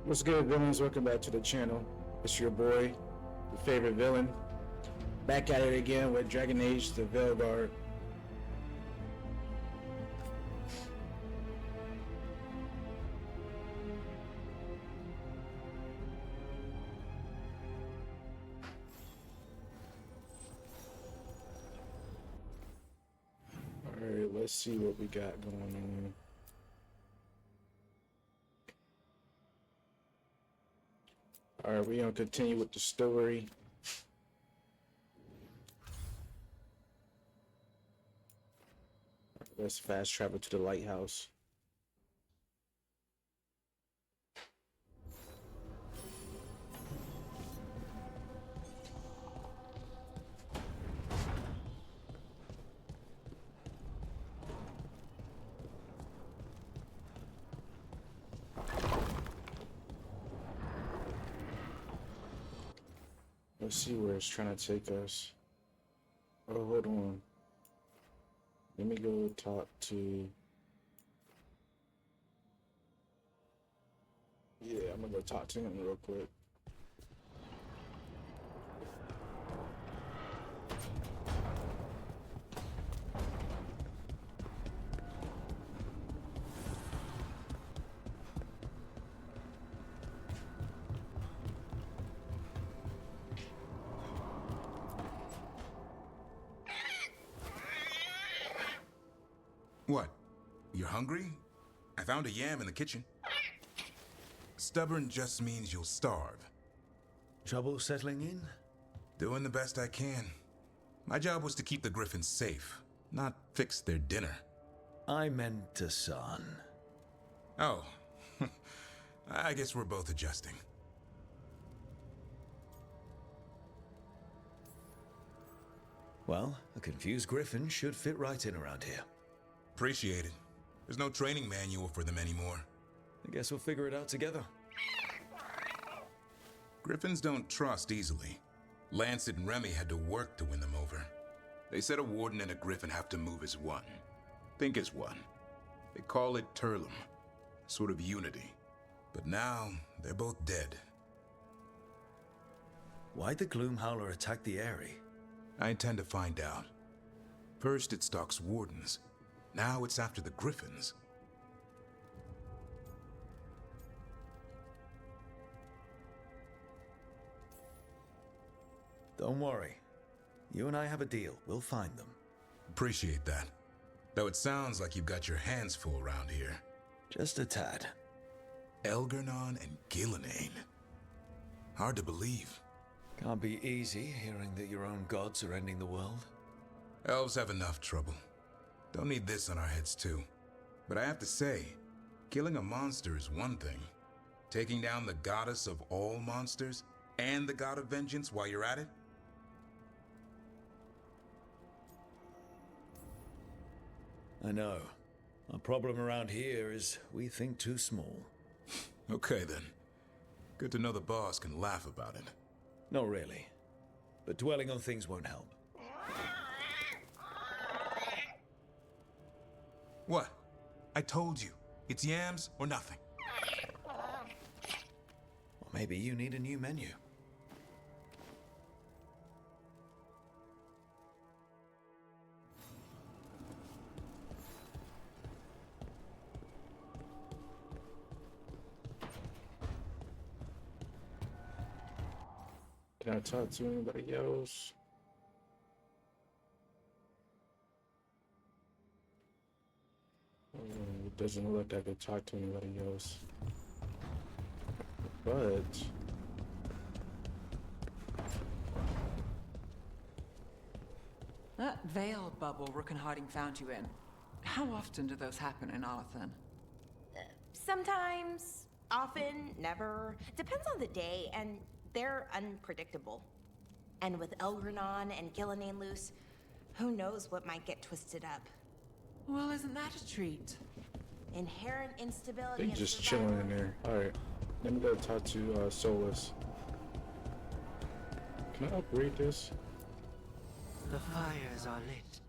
What's good, villains? Welcome back to the channel. It's your boy, your favorite villain, back at it again with Dragon Age: The Veilguard. Alright, let's see what we got going on. Alright, we're gonna continue with the story. Let's fast travel to the lighthouse. Let's see where it's trying to take us. Oh, hold on. Let me go talk to... Yeah, I'm gonna go talk to him real quick. What? You're hungry? I found a yam in the kitchen. Stubborn just means you'll starve. Trouble settling in? Doing the best I can. My job was to keep the griffins safe, not fix their dinner. I meant a son. Oh, I guess we're both adjusting. Well, a confused griffin should fit right in around here. Appreciate it. There's no training manual for them anymore. I guess we'll figure it out together. Griffins don't trust easily. Lancet and Remy had to work to win them over. They said a warden and a griffin have to move as one. Think as one. They call it Turlum. Sort of unity. But now, they're both dead. Why'd the Gloomhowler attack the Eyrie? I intend to find out. First it stalks wardens. Now it's after the griffins. Don't worry. You and I have a deal. We'll find them. Appreciate that. Though it sounds like you've got your hands full around here. Just a tad. Elgernon and Gillenane. Hard to believe. Can't be easy hearing that your own gods are ending the world. Elves have enough trouble. Don't need this on our heads too. But I have to say, killing a monster is one thing. Taking down the goddess of all monsters and the god of vengeance while you're at it? I know. Our problem around here is we think too small. Okay then. Good to know the boss can laugh about it. Not really. But dwelling on things won't help. What? I told you. It's yams or nothing. Or maybe you need a new menu. Can I talk to anybody else? It doesn't look like I could talk to anybody else. But... That veil bubble Rook and Harding found you in. How often do those happen in Arthan? Sometimes, often, never. Depends on the day, and they're unpredictable. And with Elgernon and Gillenane loose, who knows what might get twisted up. Well, isn't that a treat? Inherent instability. They just chilling in there. Alright, let me go talk to Solus. Can I upgrade this? The fires are lit.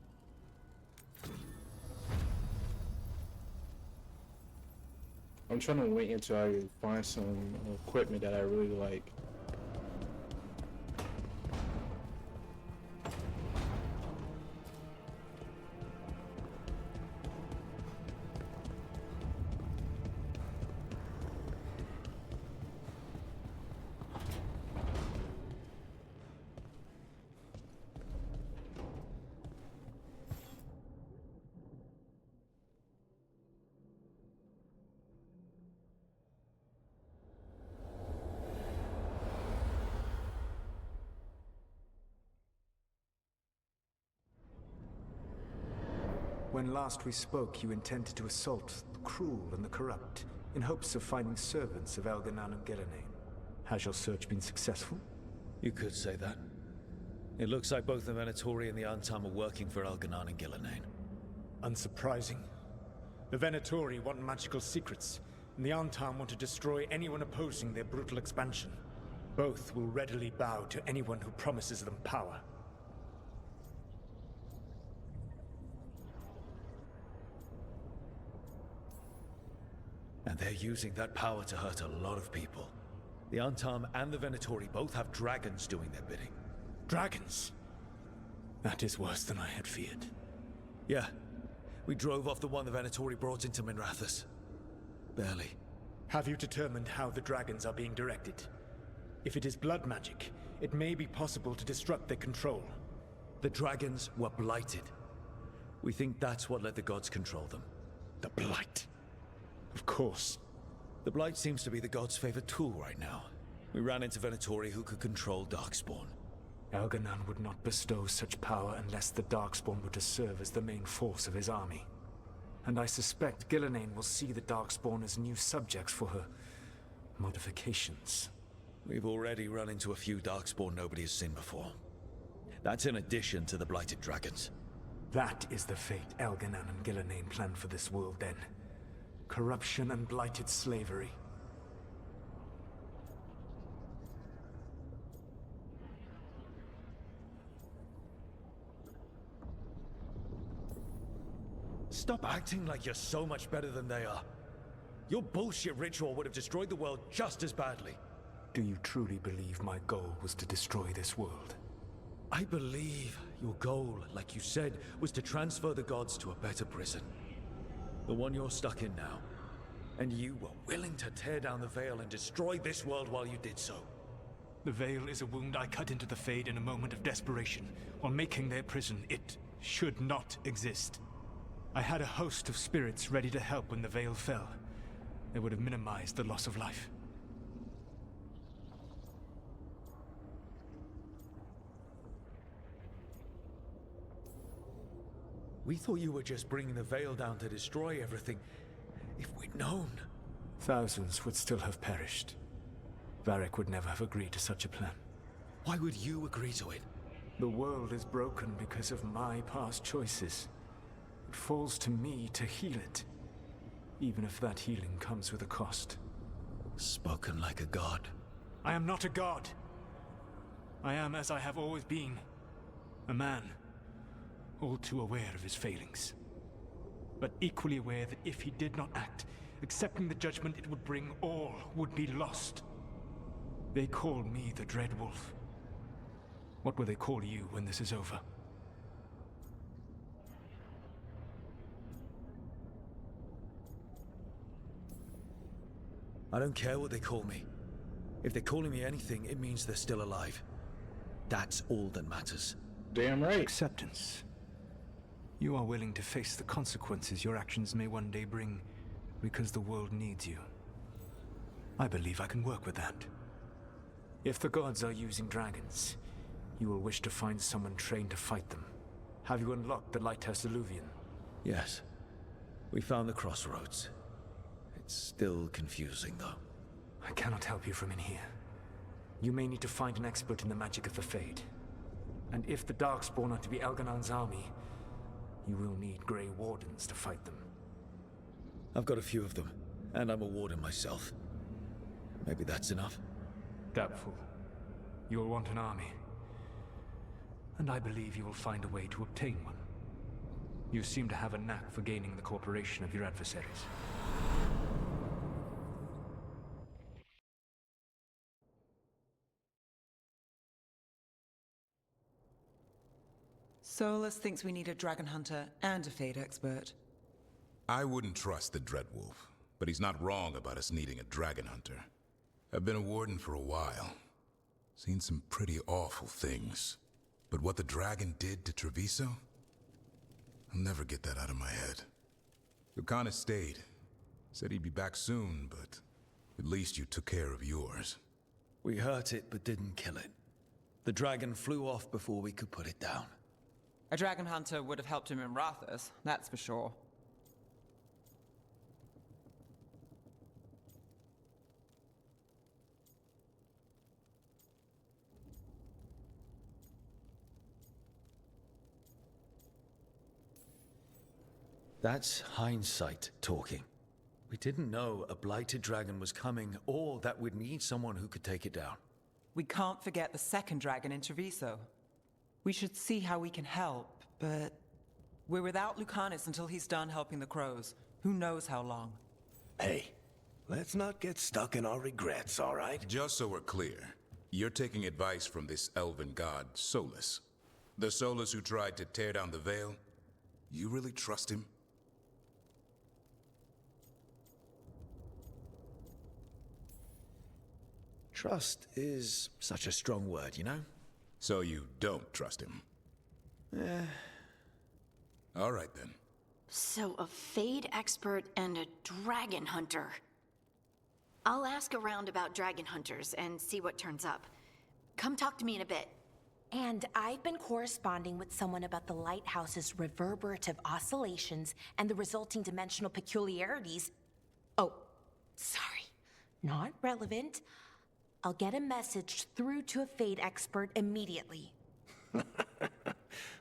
I'm trying to wait until I find some equipment that I really like. When last we spoke, you intended to assault the cruel and the corrupt, in hopes of finding servants of Elganan and Gillenane. Has your search been successful? You could say that. It looks like both the Venatori and the Antam are working for Elganan and Gillenane. Unsurprising. The Venatori want magical secrets, and the Antam want to destroy anyone opposing their brutal expansion. Both will readily bow to anyone who promises them power. And they're using that power to hurt a lot of people. The Antam and the Venatori both have dragons doing their bidding. Dragons? That is worse than I had feared. Yeah. We drove off the one the Venatori brought into Minrathous. Barely. Have you determined how the dragons are being directed? If it is blood magic, it may be possible to disrupt their control. The dragons were blighted. We think that's what let the gods control them. The Blight. Of course. The Blight seems to be the gods' favorite tool right now. We ran into Venatori who could control Darkspawn. Elganan would not bestow such power unless the Darkspawn were to serve as the main force of his army. And I suspect Gillenane will see the Darkspawn as new subjects for her modifications. We've already run into a few Darkspawn nobody has seen before. That's in addition to the blighted dragons. That is the fate Elganan and Gillenane planned for this world then. Corruption and blighted slavery. Stop acting like you're so much better than they are. Your bullshit ritual would have destroyed the world just as badly. Do you truly believe my goal was to destroy this world? I believe your goal, like you said, was to transfer the gods to a better prison. The one you're stuck in now. And you were willing to tear down the Veil and destroy this world while you did so. The Veil is a wound I cut into the Fade in a moment of desperation, while making their prison. It should not exist. I had a host of spirits ready to help when the Veil fell. They would have minimized the loss of life. We thought you were just bringing the Veil down to destroy everything. If we'd known... Thousands would still have perished. Varric would never have agreed to such a plan. Why would you agree to it? The world is broken because of my past choices. It falls to me to heal it. Even if that healing comes with a cost. Spoken like a god. I am not a god. I am as I have always been. A man. All too aware of his failings. But equally aware that if he did not act, accepting the judgment it would bring, all would be lost. They call me the Dread Wolf. What will they call you when this is over? I don't care what they call me. If they're calling me anything, it means they're still alive. That's all that matters. Damn right. Acceptance. You are willing to face the consequences your actions may one day bring because the world needs you. I believe I can work with that. If the gods are using dragons, you will wish to find someone trained to fight them. Have you unlocked the Lighthouse Illuvian? Yes. We found the crossroads. It's still confusing, though. I cannot help you from in here. You may need to find an expert in the magic of the Fade. And if the Darkspawn are to be Elganan's army, you will need Grey Wardens to fight them. I've got a few of them, and I'm a warden myself. Maybe that's enough? Doubtful. You will want an army. And I believe you will find a way to obtain one. You seem to have a knack for gaining the cooperation of your adversaries. Solus thinks we need a dragon hunter and a Fade expert. I wouldn't trust the Dreadwolf, but he's not wrong about us needing a dragon hunter. I've been a warden for a while. Seen some pretty awful things. But what the dragon did to Treviso? I'll never get that out of my head. Lucanus stayed. Said he'd be back soon, but at least you took care of yours. We hurt it, but didn't kill it. The dragon flew off before we could put it down. A dragon hunter would have helped him in Rathus, that's for sure. That's hindsight talking. We didn't know a blighted dragon was coming, or that we'd need someone who could take it down. We can't forget the second dragon in Treviso. We should see how we can help, but we're without Lucanus until he's done helping the crows. Who knows how long? Hey, let's not get stuck in our regrets, all right? Just so we're clear, you're taking advice from this elven god, Solus. The Solus who tried to tear down the Veil? You really trust him? Trust is such a strong word, you know? So you don't trust him? All right then. So a Fade expert and a dragon hunter. I'll ask around about dragon hunters and see what turns up. Come talk to me in a bit. And I've been corresponding with someone about the lighthouse's reverberative oscillations and the resulting dimensional peculiarities. Oh, sorry. Not relevant. I'll get a message through to a Fade expert immediately.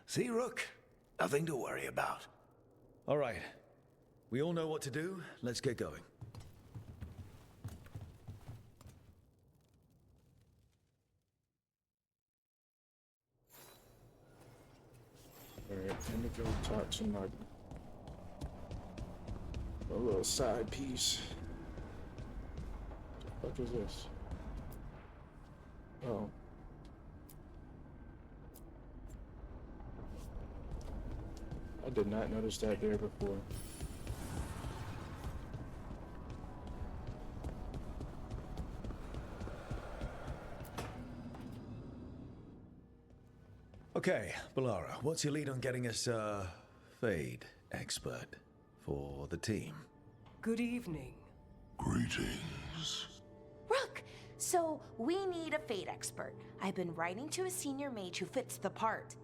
See, Rook? Nothing to worry about. All right. We all know what to do. Let's get going. Alright, let me go talk to my little side piece. What the fuck is this? Oh. I did not notice that there before. Okay, Balara, what's your lead on getting us a Fade expert for the team? Good evening. Greetings. Rook, so we need a Fade expert. I've been writing to a senior mage who fits the part.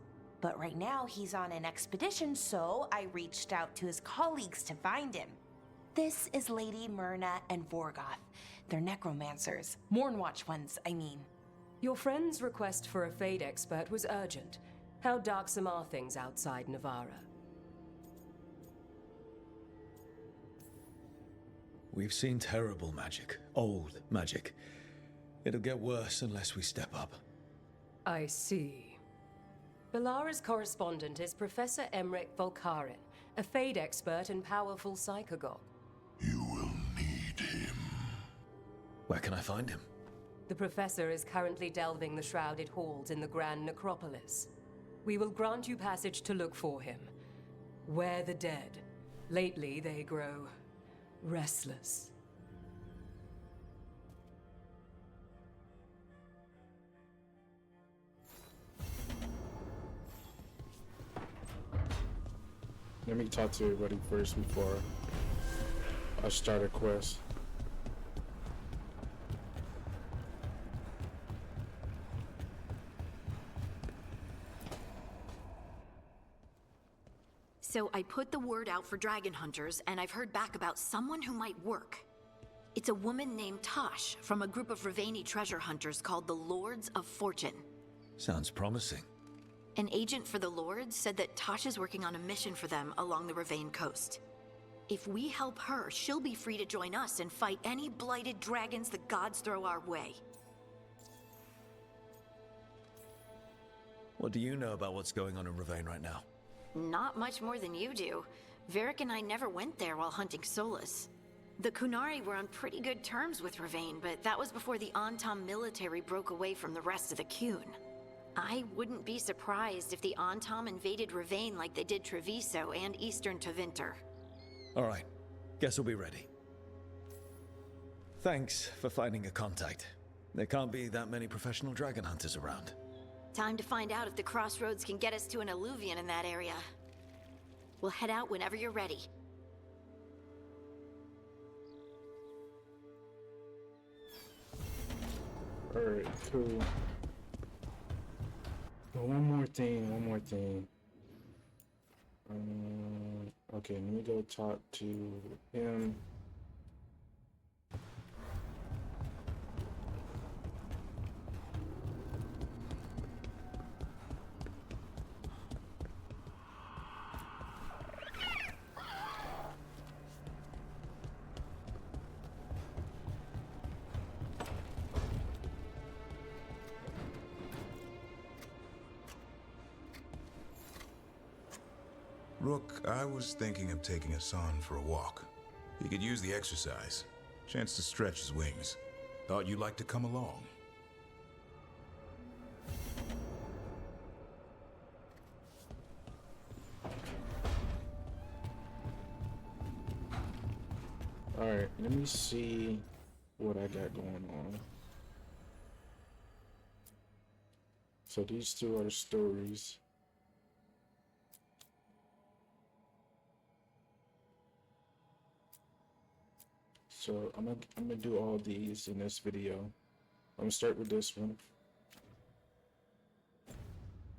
But right now he's on an expedition, so I reached out to his colleagues to find him. This is Lady Myrna and Vorgoth. They're necromancers. Mournwatch ones, I mean. Your friend's request for a Fade expert was urgent. How darksome are things outside Navarra? We've seen terrible magic. Old magic. It'll get worse unless we step up. I see. Balara's correspondent is Professor Emmerich Volkarin, a Fade expert and powerful psychagogue. You will need him. Where can I find him? The professor is currently delving the shrouded halls in the Grand Necropolis. We will grant you passage to look for him. Where the dead. Lately they grow restless. Let me talk to everybody first before I start a quest. So I put the word out for dragon hunters, and I've heard back about someone who might work. It's a woman named Tosh from a group of Ravani treasure hunters called the Lords of Fortune. Sounds promising. An agent for the Lords said that Tosh is working on a mission for them along the Ravane coast. If we help her, she'll be free to join us and fight any blighted dragons the gods throw our way. What do you know about what's going on in Ravane right now? Not much more than you do. Varric and I never went there while hunting Solus. The Kunari were on pretty good terms with Ravane, but that was before the Antam military broke away from the rest of the Qun. I wouldn't be surprised if the Antom invaded Ravane like they did Treviso and Eastern Tevinter. All right. Guess we'll be ready. Thanks for finding a contact. There can't be that many professional dragon hunters around. Time to find out if the crossroads can get us to an alluvion in that area. We'll head out whenever you're ready. Alright, cool. But one more thing. Okay, let me go talk to him. Rook, I was thinking of taking Hassan for a walk. He could use the exercise. Chance to stretch his wings. Thought you'd like to come along. Alright, let me see what I got going on. So these two are the stories. So I'm gonna do all these in this video. I'm gonna start with this one.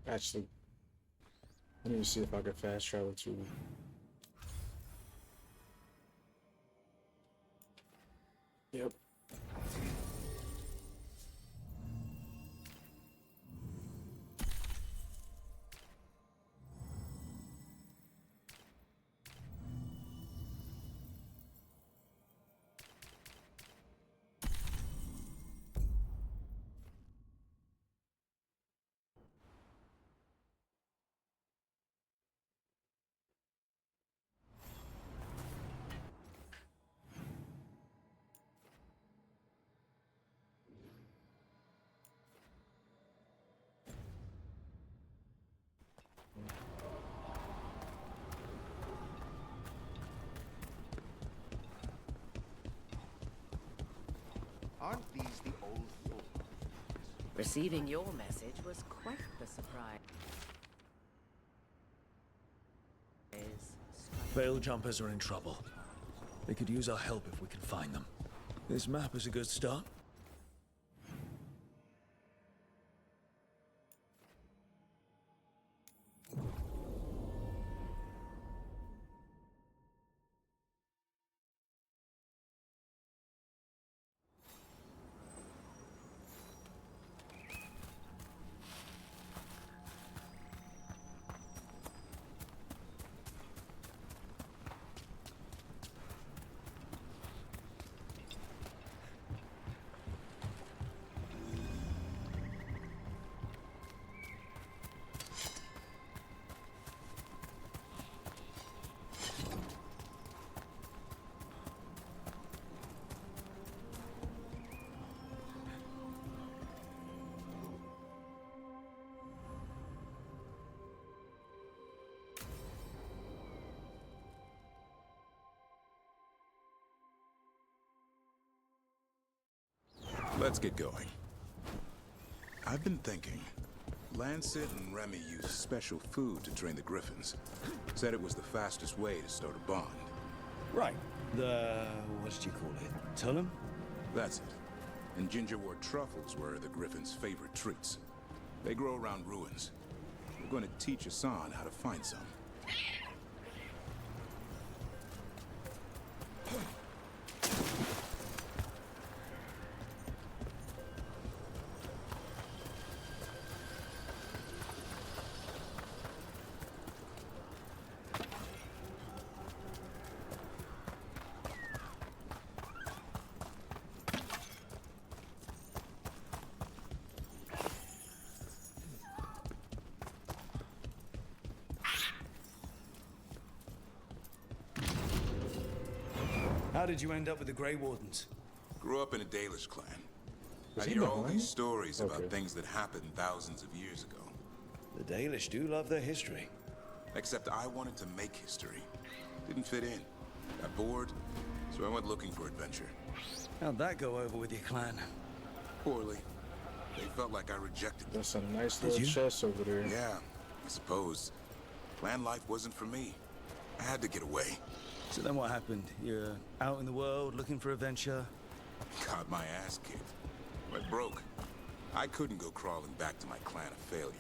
Actually, let me see if I can fast travel to. Yep. Aren't these the old fools? Receiving your message was quite the surprise. Veil jumpers are in trouble. They could use our help if we can find them. This map is a good start. Let's get going. I've been thinking. Lancet and Remy used special food to train the griffins. Said it was the fastest way to start a bond. Right. What did you call it? Tullum? That's it. And gingerwort truffles were the griffins' favorite treats. They grow around ruins. We're going to teach Hassan how to find some. How did you end up with the Grey Wardens? Grew up in a Dalish clan. I hear all these stories about things that happened thousands of years ago. The Dalish do love their history. Except I wanted to make history. Didn't fit in. Got bored, so I went looking for adventure. How'd that go over with your clan? Poorly. They felt like I rejected them. That's a nice little chest over there. Yeah, I suppose. Clan life wasn't for me. I had to get away. So then what happened? You're out in the world looking for adventure? Got my ass kicked. Went broke. I couldn't go crawling back to my clan a failure.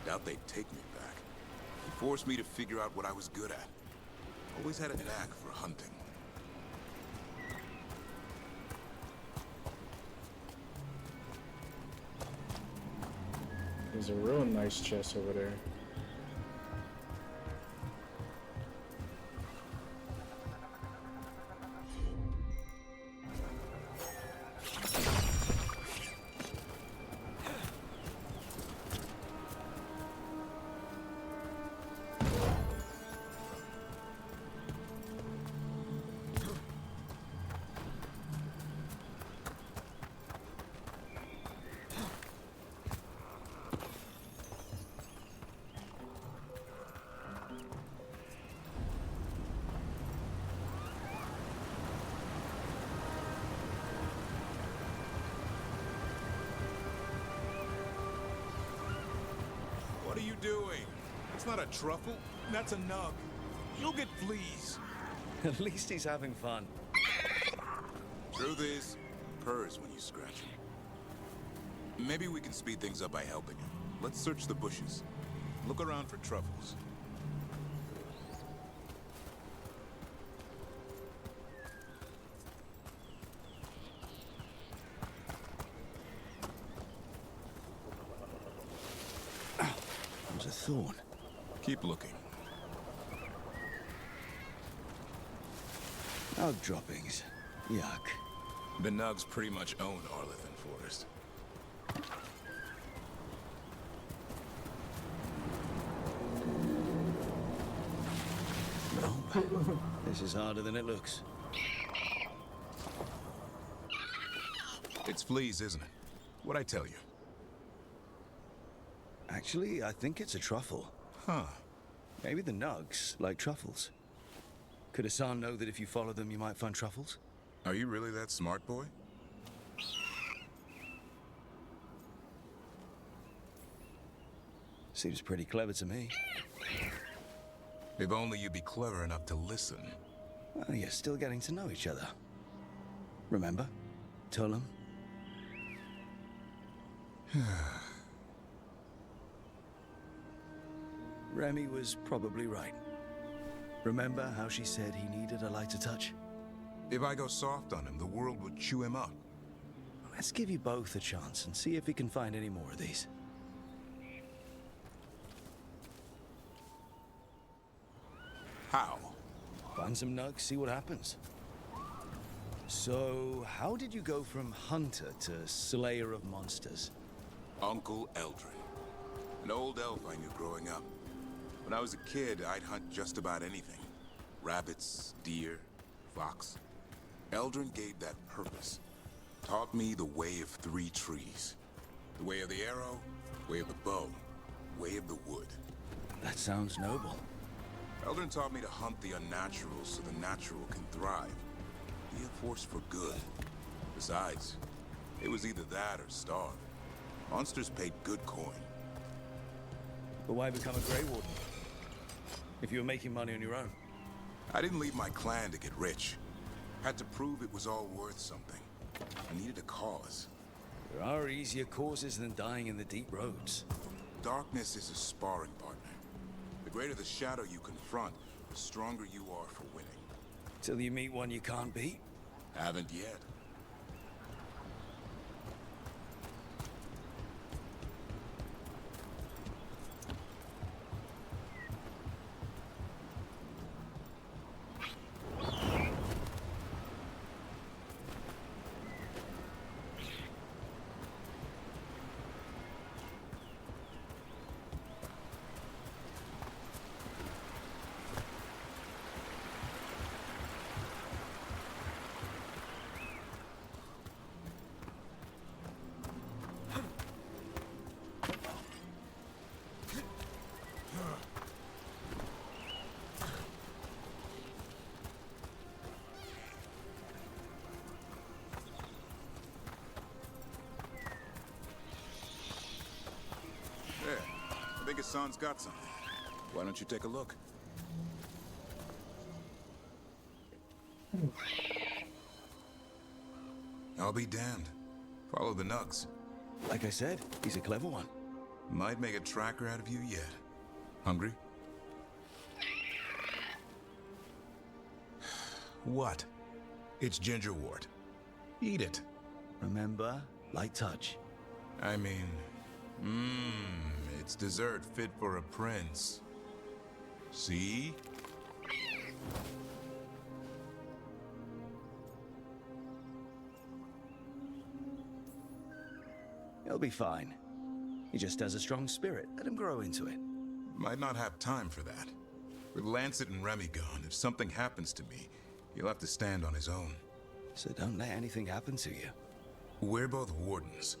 Doubt they'd take me back. It forced me to figure out what I was good at. Always had a knack for hunting. There's a real nice chest over there. What are you doing? It's not a truffle. That's a nug. You'll get fleas. At least he's having fun. Truth is, purrs when you scratch him. Maybe we can speed things up by helping him. Let's search the bushes. Look around for truffles. There's a thorn. Keep looking. Nug droppings. Yuck. The nugs pretty much own Arlithan Forest. No. This is harder than it looks. It's fleas, isn't it? What'd I tell you? Actually, I think it's a truffle. Huh. Maybe the nugs like truffles. Could Hassan know that if you follow them, you might find truffles? Are you really that smart, boy? Seems pretty clever to me. If only you'd be clever enough to listen. Well, you're still getting to know each other. Remember? Tullum? Remy was probably right. Remember how she said he needed a lighter touch? If I go soft on him, the world would chew him up. Let's give you both a chance and see if we can find any more of these. How? Find some nugs, see what happens. So, how did you go from hunter to slayer of monsters? Uncle Eldrin. An old elf I knew growing up. When I was a kid, I'd hunt just about anything. Rabbits, deer, fox. Eldrin gave that purpose. Taught me the way of three trees. The way of the arrow, way of the bow, way of the wood. That sounds noble. Eldrin taught me to hunt the unnatural so the natural can thrive. Be a force for good. Besides, it was either that or starve. Monsters paid good coin. But why become a Grey Warden? If you were making money on your own? I didn't leave my clan to get rich. Had to prove it was all worth something. I needed a cause. There are easier causes than dying in the deep roads. Darkness is a sparring partner. The greater the shadow you confront, the stronger you are for winning. Till you meet one you can't beat? Haven't yet. Hassan's got something. Why don't you take a look? I'll be damned. Follow the nugs. Like I said, he's a clever one. Might make a tracker out of you yet. Hungry? What? It's gingerwort. Eat it. Remember, light touch. I mean, it's dessert fit for a prince. See? He'll be fine. He just has a strong spirit. Let him grow into it. Might not have time for that. With Lancet and Remy gone, if something happens to me, he'll have to stand on his own. So don't let anything happen to you. We're both wardens.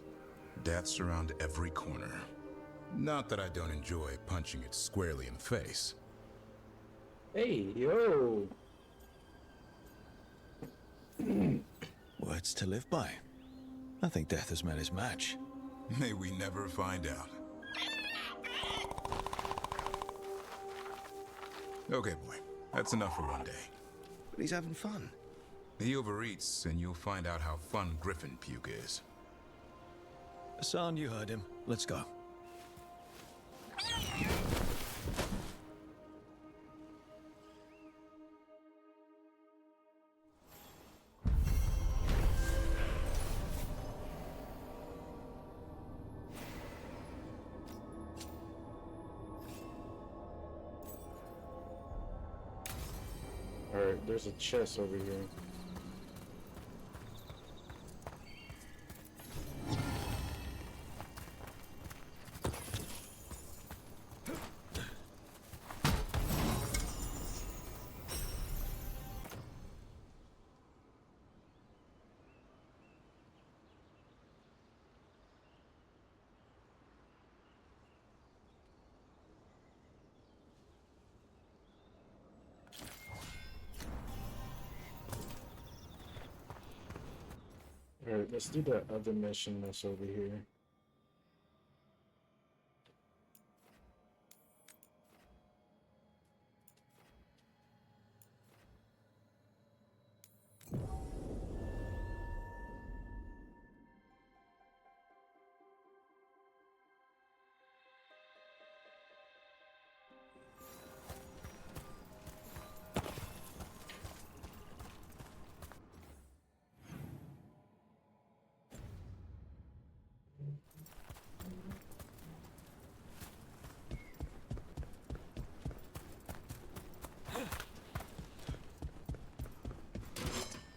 Death's around every corner. Not that I don't enjoy punching it squarely in the face. Hey, yo. Words to live by. I think Death has met his match. May we never find out. Okay, boy. That's enough for one day. But he's having fun. He overeats, and you'll find out how fun Griffin puke is. Hassan, you heard him. Let's go. Alright, there's a chest over here. Alright, let's do the other mission that's over here.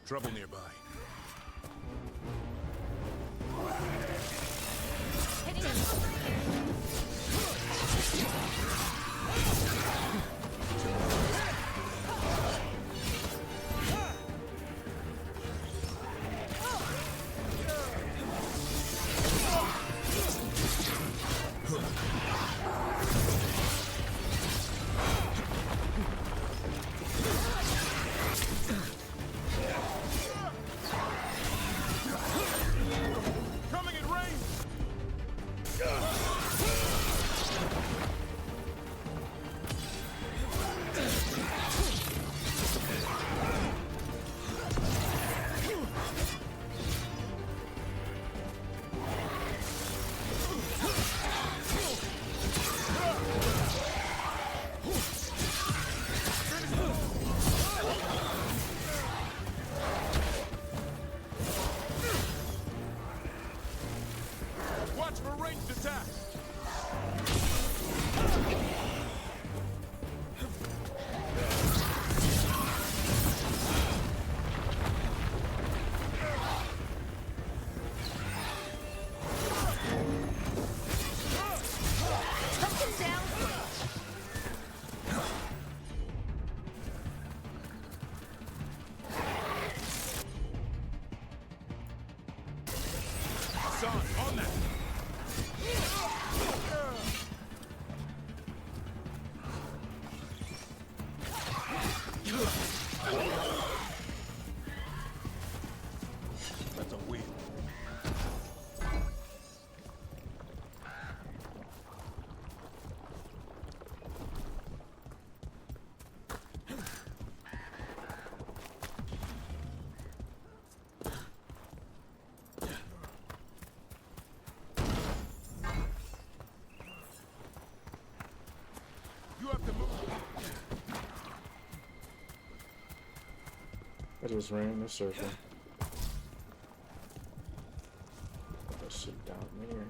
Trouble nearby. On that! That's a wheel. just ran in a circle. Put that shit down there.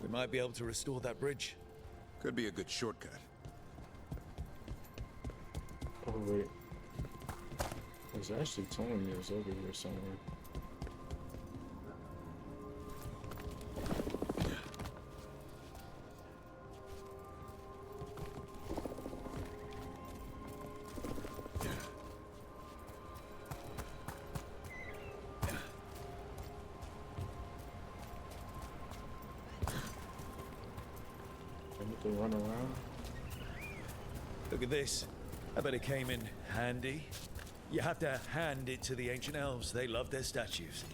We might be able to restore that bridge. Could be a good shortcut. Oh wait. It's actually telling me it's over here somewhere. Run around. Look at this. I bet it came in handy. You have to hand it to the ancient elves. They love their statues.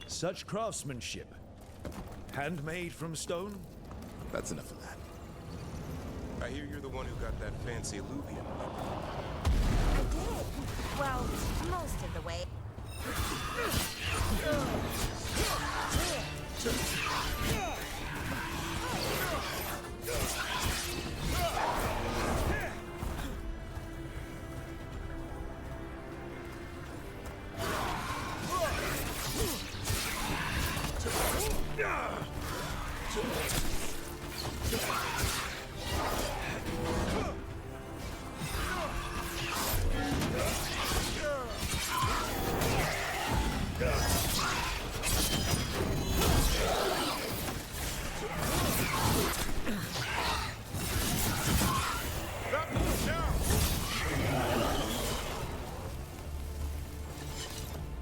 Such craftsmanship. Handmade from stone? That's enough of that. I hear you're the one who got that fancy alluvium. I did. Well, most of the way.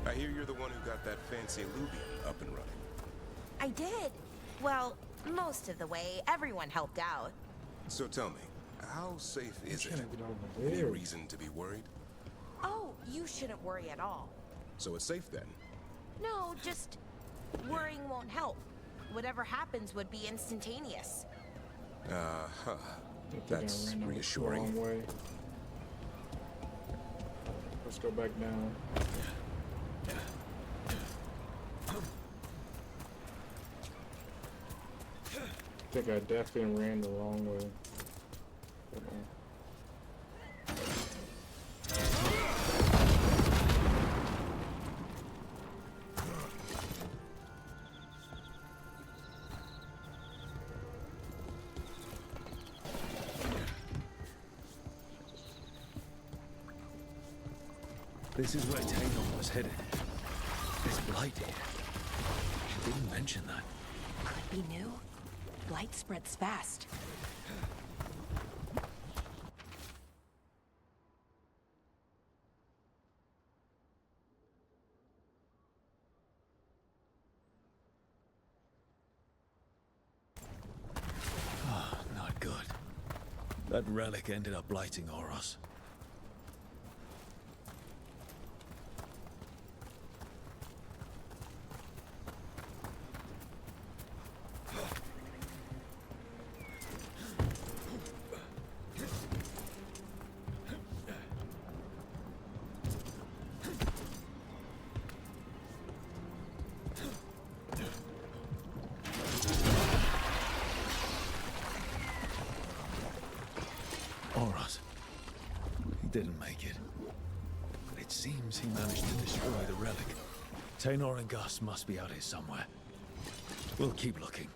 I hear you're the one who got that fancy alluvium up and running. I did. Well, most of the way. Everyone helped out. So tell me, how safe is it? Get over Any there. reason to be worried? Oh, you shouldn't worry at all. So it's safe then? No, just worrying won't help. Whatever happens would be instantaneous. Uh-huh. I think That's I ran the reassuring. wrong way. Let's go back down. I think I definitely ran the wrong way. Hold on. This is where Taylor was headed. There's blight here. She didn't mention that. Could be new. Blight spreads fast. Ah, not good. That relic ended up blighting Oros. Oros. He didn't make it. But it seems he managed to destroy the relic. Taynor and Gus must be out here somewhere. We'll keep looking.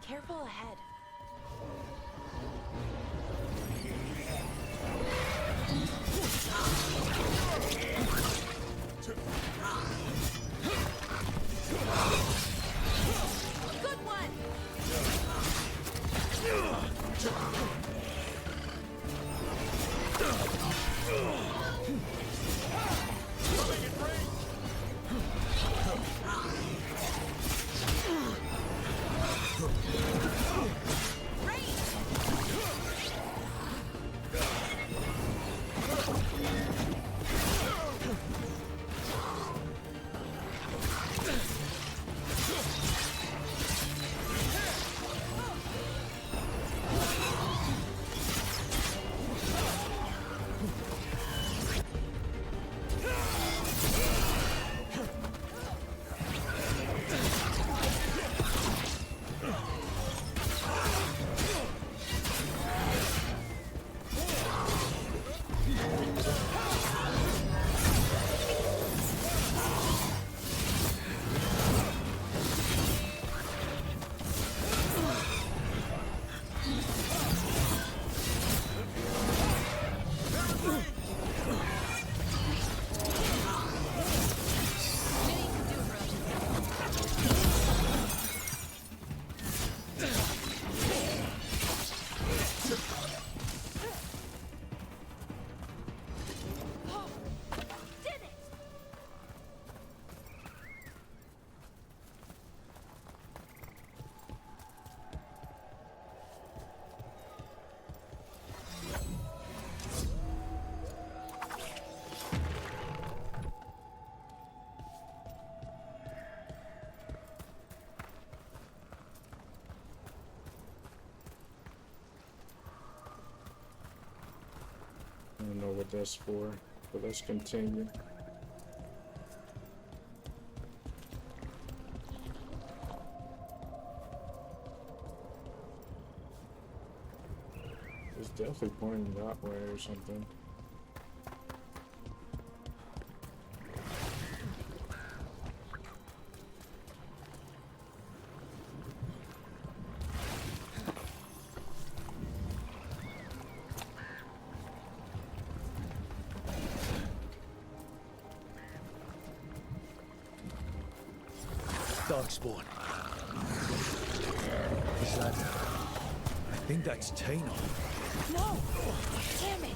Careful ahead. Good one! I don't know what that's for, but let's continue. It's definitely pointing that way or something. Darkspawn. Is that... I think that's Tainor. No! Damn it!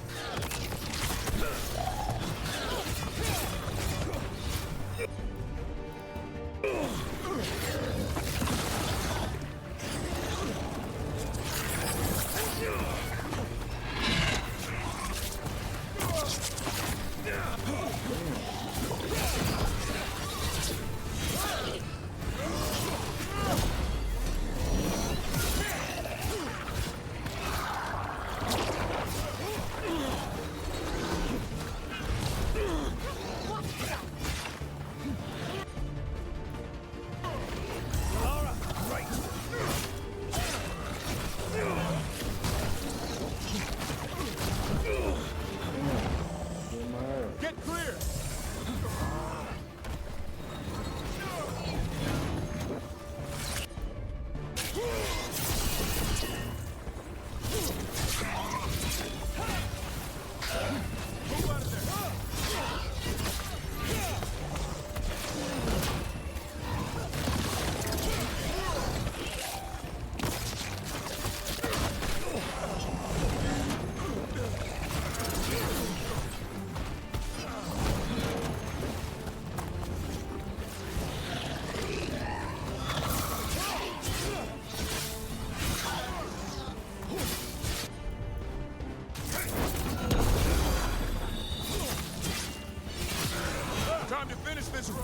Time to finish this room.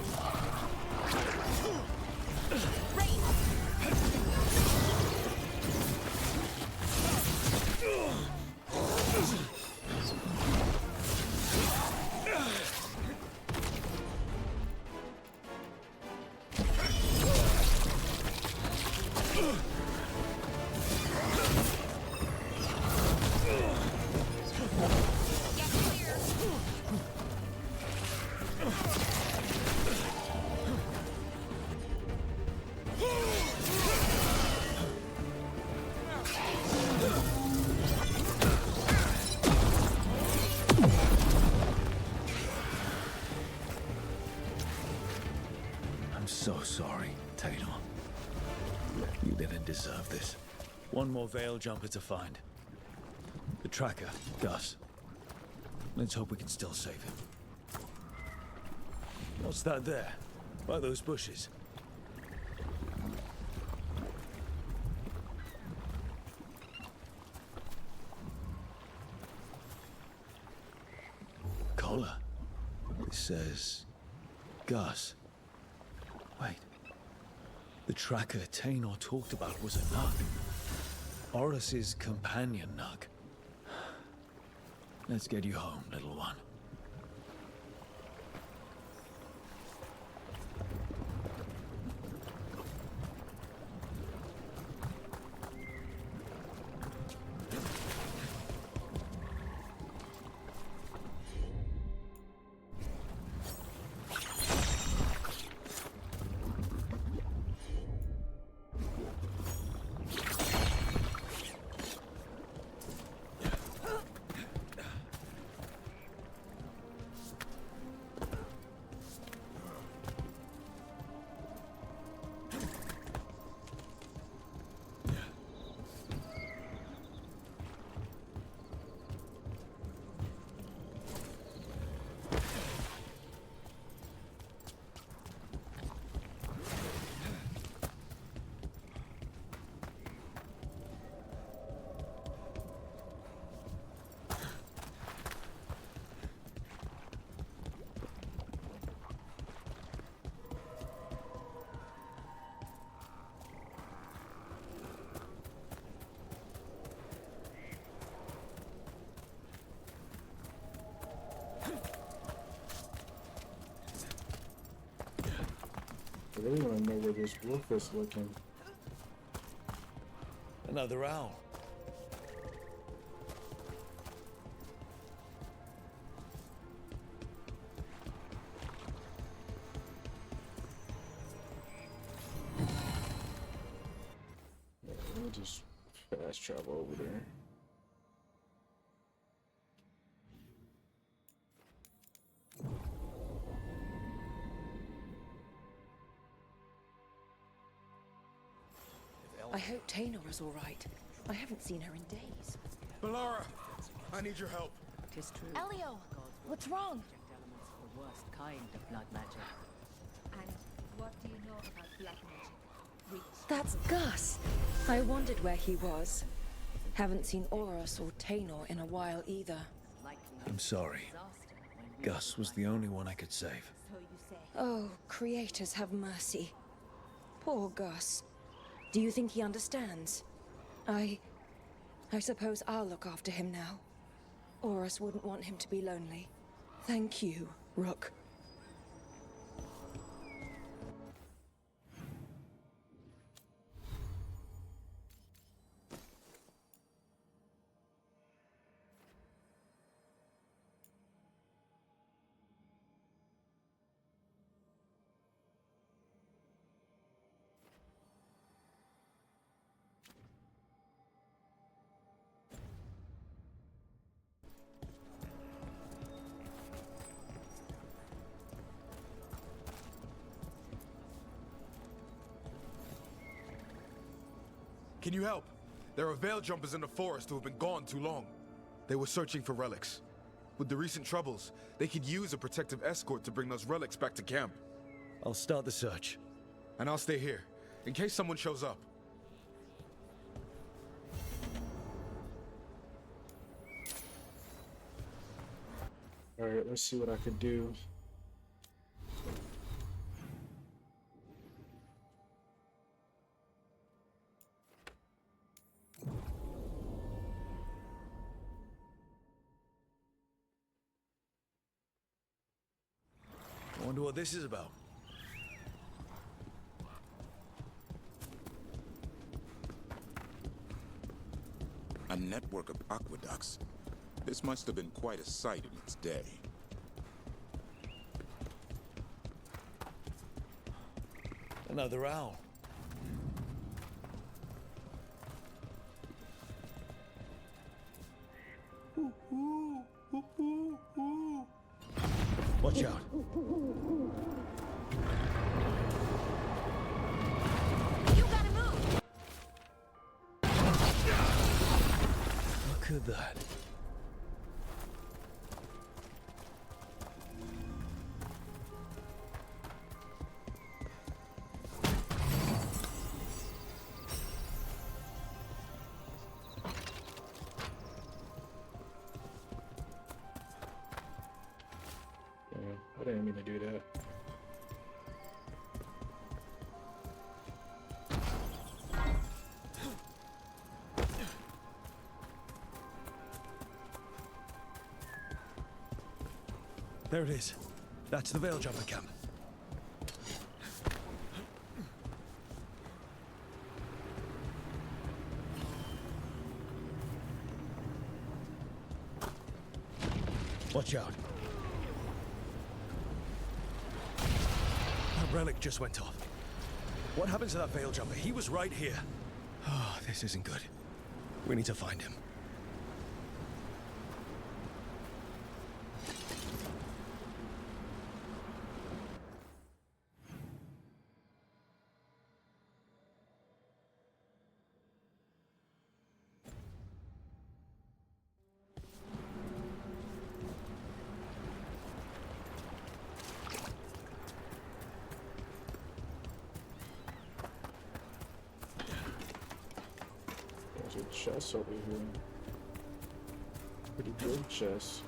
I'm so sorry, Tainor. You didn't deserve this. One more Veil jumper to find. The tracker, Gus. Let's hope we can still save him. What's that there? By those bushes? Collar. It says... Gus. Wait. The tracker Tainor talked about was a Nug. Horus's companion Nug. Let's get you home, little one. I really want to know where this wolf is looking. Another owl. Yeah, let me just fast travel over there. I hope Tainor is all right. I haven't seen her in days. Melara, I need your help. Tis true. Elio, what's wrong? Elements the worst kind of blood magic. And what do you know about black magic? That's Gus. I wondered where he was. Haven't seen Horus or Tainor in a while either. I'm sorry. Gus was the only one I could save. Oh, creators have mercy. Poor Gus. Do you think he understands? I suppose I'll look after him now. Horus wouldn't want him to be lonely. Thank you, Rook. Can you help? There are veil jumpers in the forest who have been gone too long. They were searching for relics. With the recent troubles, they could use a protective escort to bring those relics back to camp. I'll start the search. And I'll stay here, in case someone shows up. Alright, let's see what I could do. I wonder what this is about. A network of aqueducts. This must have been quite a sight in its day. Another owl. Watch out. You gotta move! Look at that. I didn't mean to do that. There it is. That's the Veil Jumper camp. Watch out. That relic just went off. What happened to that Veil Jumper? He was right here. Oh, this isn't good. We need to find him. There's a chest over here. Pretty big chest.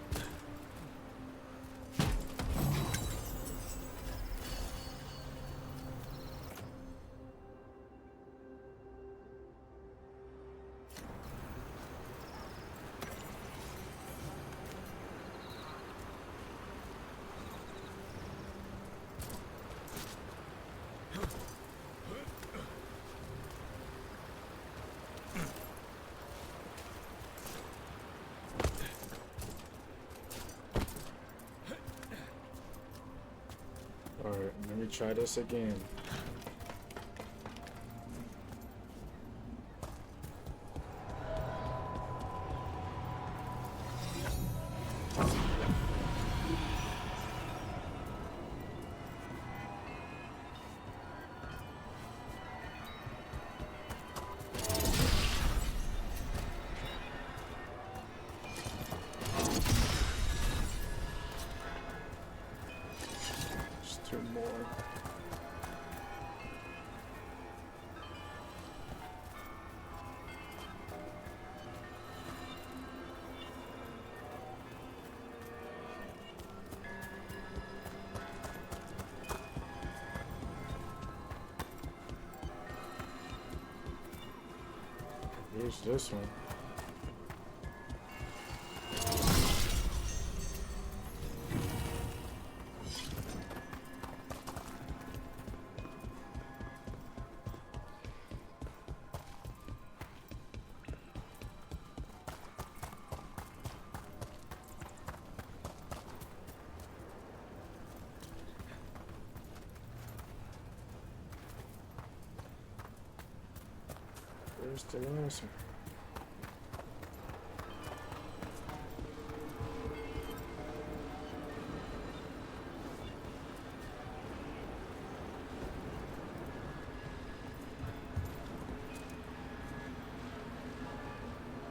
Alright, let me try this again. Two more. Here's this one. Where's the last one?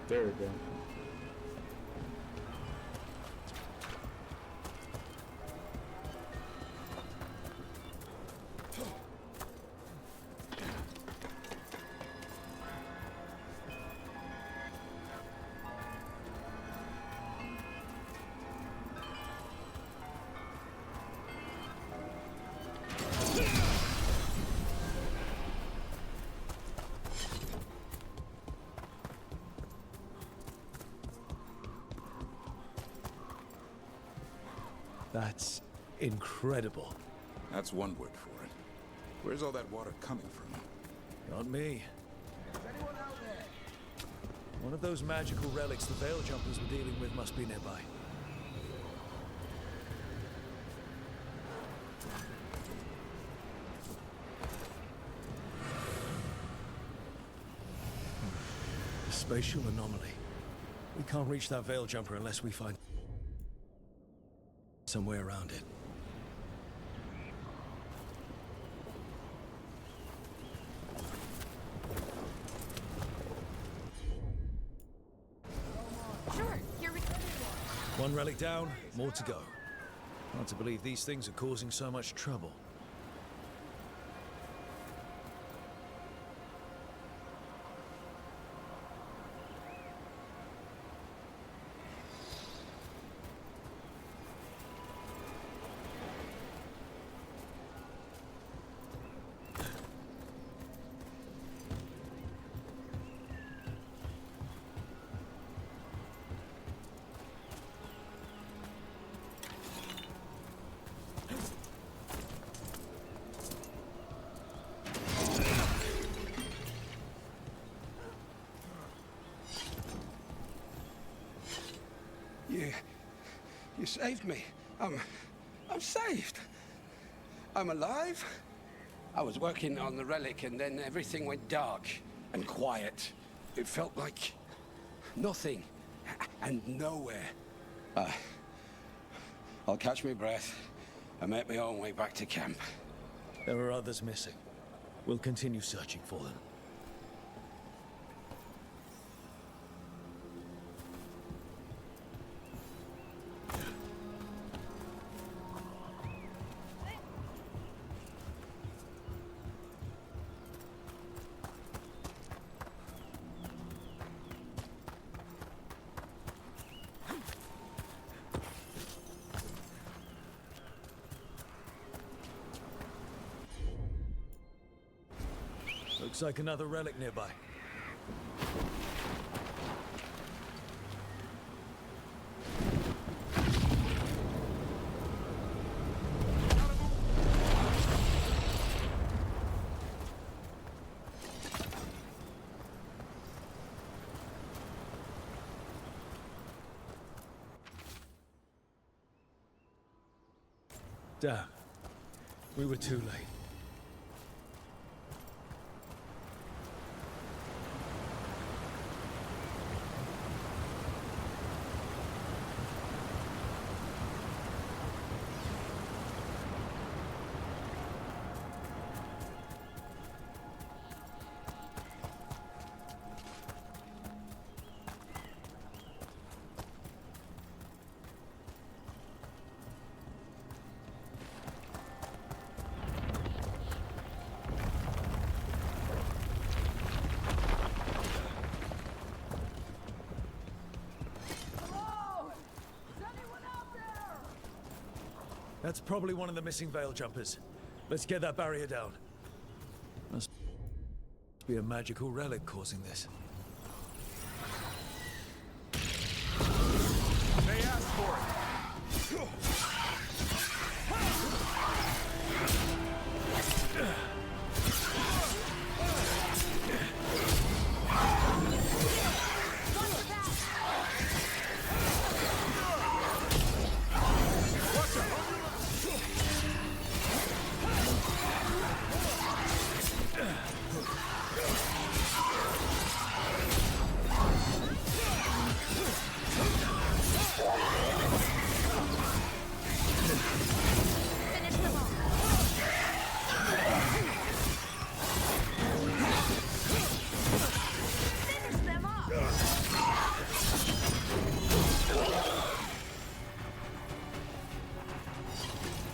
There we go. That's incredible. That's one word for it. Where's all that water coming from? Not me. One of those magical relics the Veil Jumpers were dealing with must be nearby. A spatial anomaly. We can't reach that Veil Jumper unless we find some way around it. Sure, here we go. One relic down, more to go. Hard to believe these things are causing so much trouble. You saved me. I'm saved. I'm alive. I was working on the relic and then everything went dark and quiet. It felt like nothing and nowhere. I'll catch my breath and make my own way back to camp. There are others missing. We'll continue searching for them. Looks like another relic nearby. Damn. We were too late. That's probably one of the missing veil jumpers. Let's get that barrier down. Must be a magical relic causing this. They asked for it.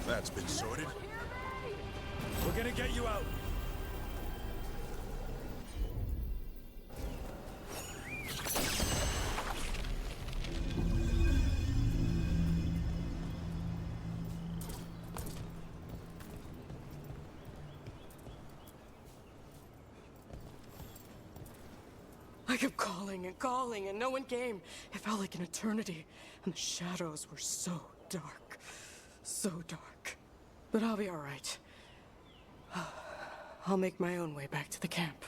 That's been sorted. We're gonna get you out. I kept calling and no one came. It felt like an eternity, and the shadows were so dark. So dark. But I'll be all right. I'll make my own way back to the camp.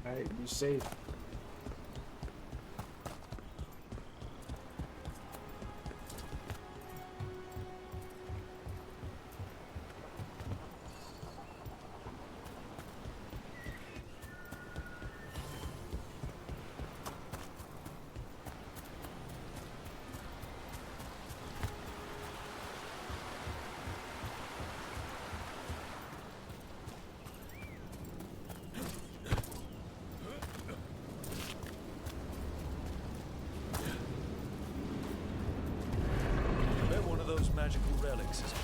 Alright, be safe. Magical relics, I suppose.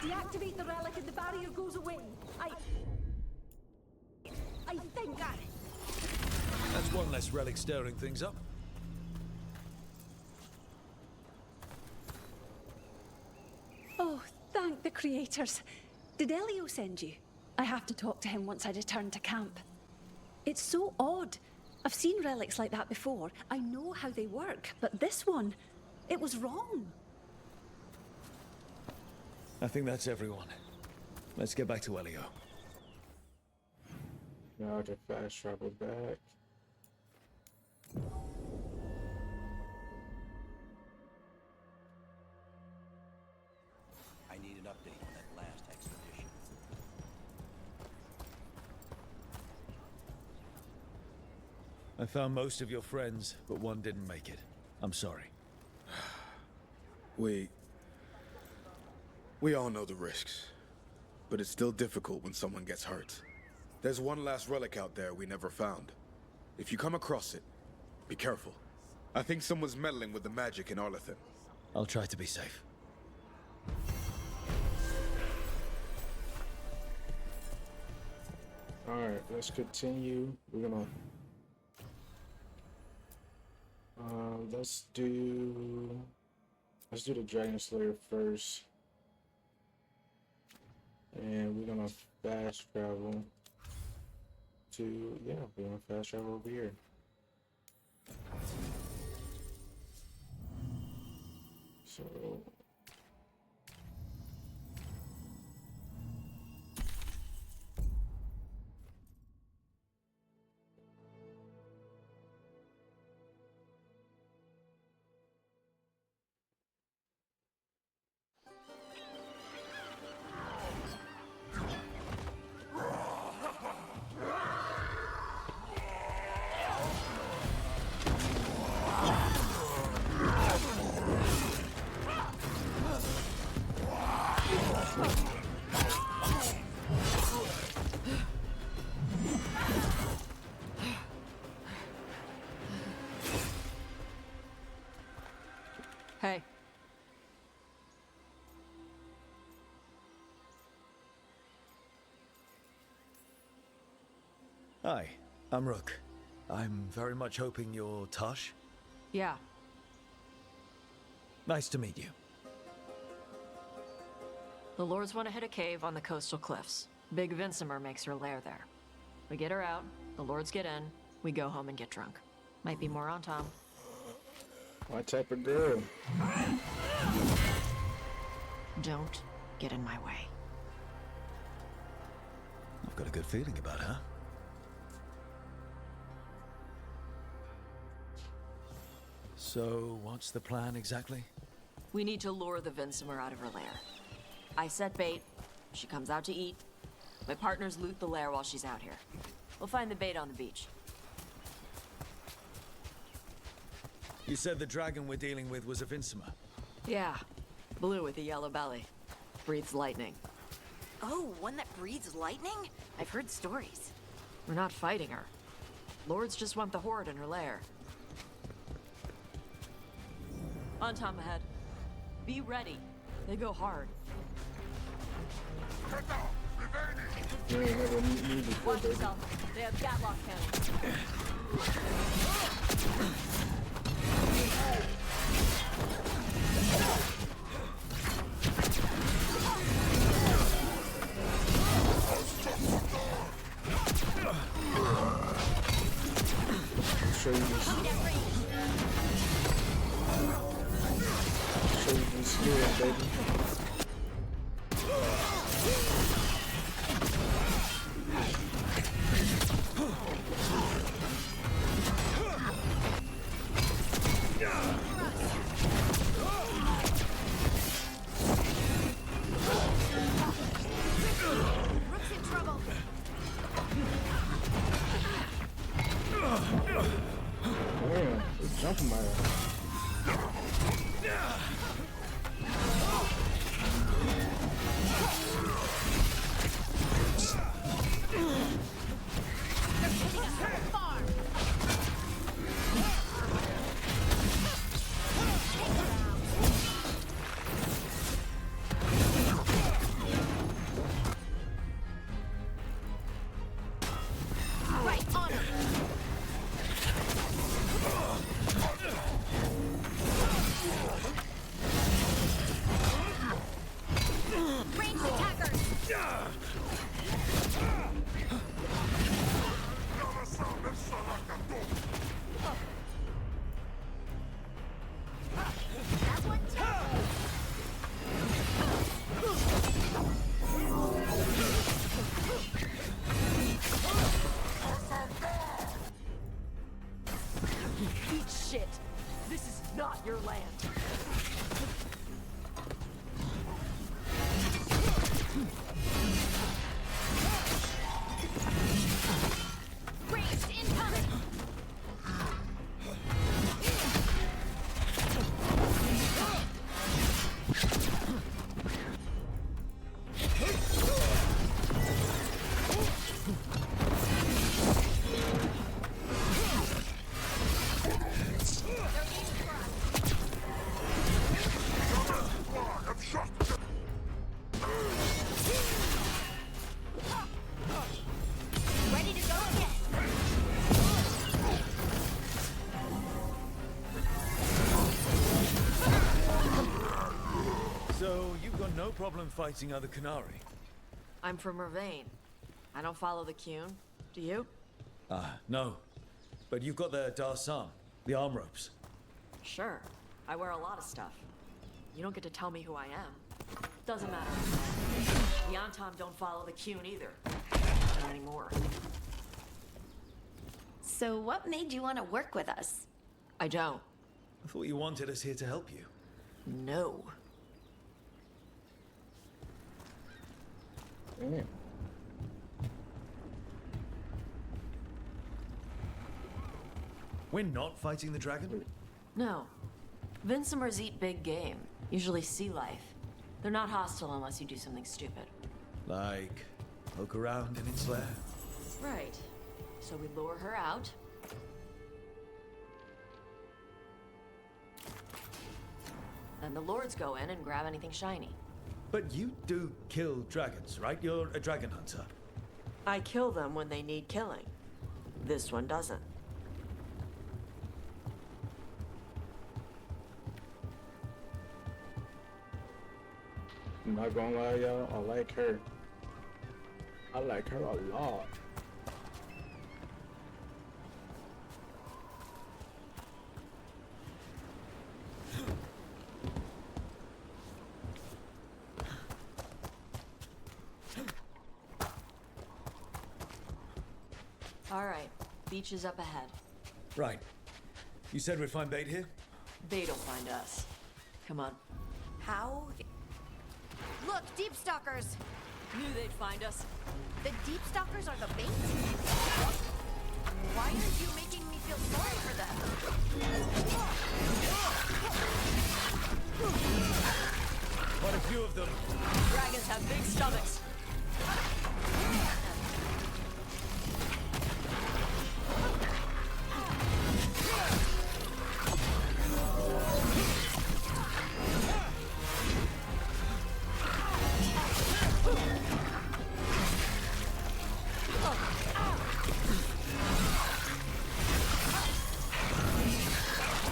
Deactivate the relic and the barrier goes away. I think I... That's one less relic stirring things up. Oh, thank the creators. Did Elio send you? I have to talk to him once I return to camp. It's so odd. I've seen relics like that before. I know how they work, but this one, it was wrong. I think that's everyone. Let's get back to Elio. Now I can fast travel back. I need an update on that last expedition. I found most of your friends, but one didn't make it. I'm sorry. We all know the risks, but it's still difficult when someone gets hurt. There's one last relic out there we never found. If you come across it, be careful. I think someone's meddling with the magic in Arlethan. I'll try to be safe. Alright, let's continue. We're gonna let's do the Dragon Slayer first. And we're gonna fast travel to, yeah, we're gonna fast travel over here. So Hey. Hi, I'm Rook. I'm very much hoping you're Tosh. Yeah. Nice to meet you. The Lords want to hit a cave on the coastal cliffs. Big Vincimer makes her lair there. We get her out, the Lords get in, we go home and get drunk. Might be more on Tom. what type of girl? Don't get in my way. I've got a good feeling about her. So, what's the plan exactly? We need to lure the Vincimer out of her lair. I set bait, she comes out to eat. My partners loot the lair while she's out here. We'll find the bait on the beach. You said the dragon we're dealing with was a Vincimer. Yeah, blue with a yellow belly. Breathes lightning. Oh, one that breathes lightning? I've heard stories. We're not fighting her. Lords just want the horde in her lair. On Tom ahead. Be ready. They go hard. You ain't never meet me before, Watch baby. yourself. They have Gatlock cannons. Show you this. Show you this here, baby. Rook's in trouble. Damn, they're jumping my ass. Right on him. problem fighting other Canary? I'm from Ravain. I don't follow the Qun. Do you? No. But you've got the Darsam, the arm ropes. Sure. I wear a lot of stuff. You don't get to tell me who I am. Doesn't matter. The Antam don't follow the Qun either. Not anymore. So what made you want to work with us? I don't. I thought you wanted us here to help you. No. Damn. We're not fighting the dragon? No. Vincimers eat big game, usually sea life. They're not hostile unless you do something stupid. Like, poke around in its lair? Right. So we lure her out. Then the lords go in and grab anything shiny. But you do kill dragons, right? You're a dragon hunter. I kill them when they need killing. This one doesn't. I'm not gonna lie, y'all. I like her. I like her a lot. All right. Beach is up ahead. Right. You said we'd find bait here? Bait'll find us. Come on. How? Look, deep stalkers! Knew they'd find us. The deep stalkers are the bait? Why are you making me feel sorry for them? Quite a few of them. Dragons have big stomachs.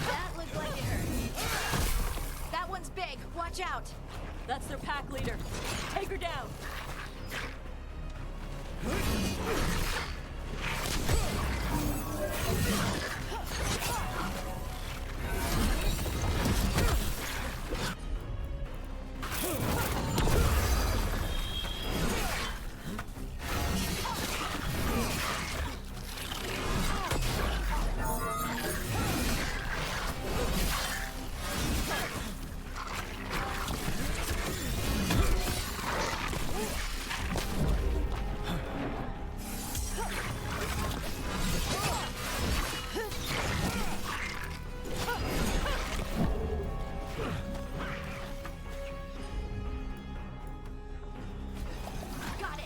That looked like it hurt. That one's big. Watch out. That's their pack leader. Take her down. Got it.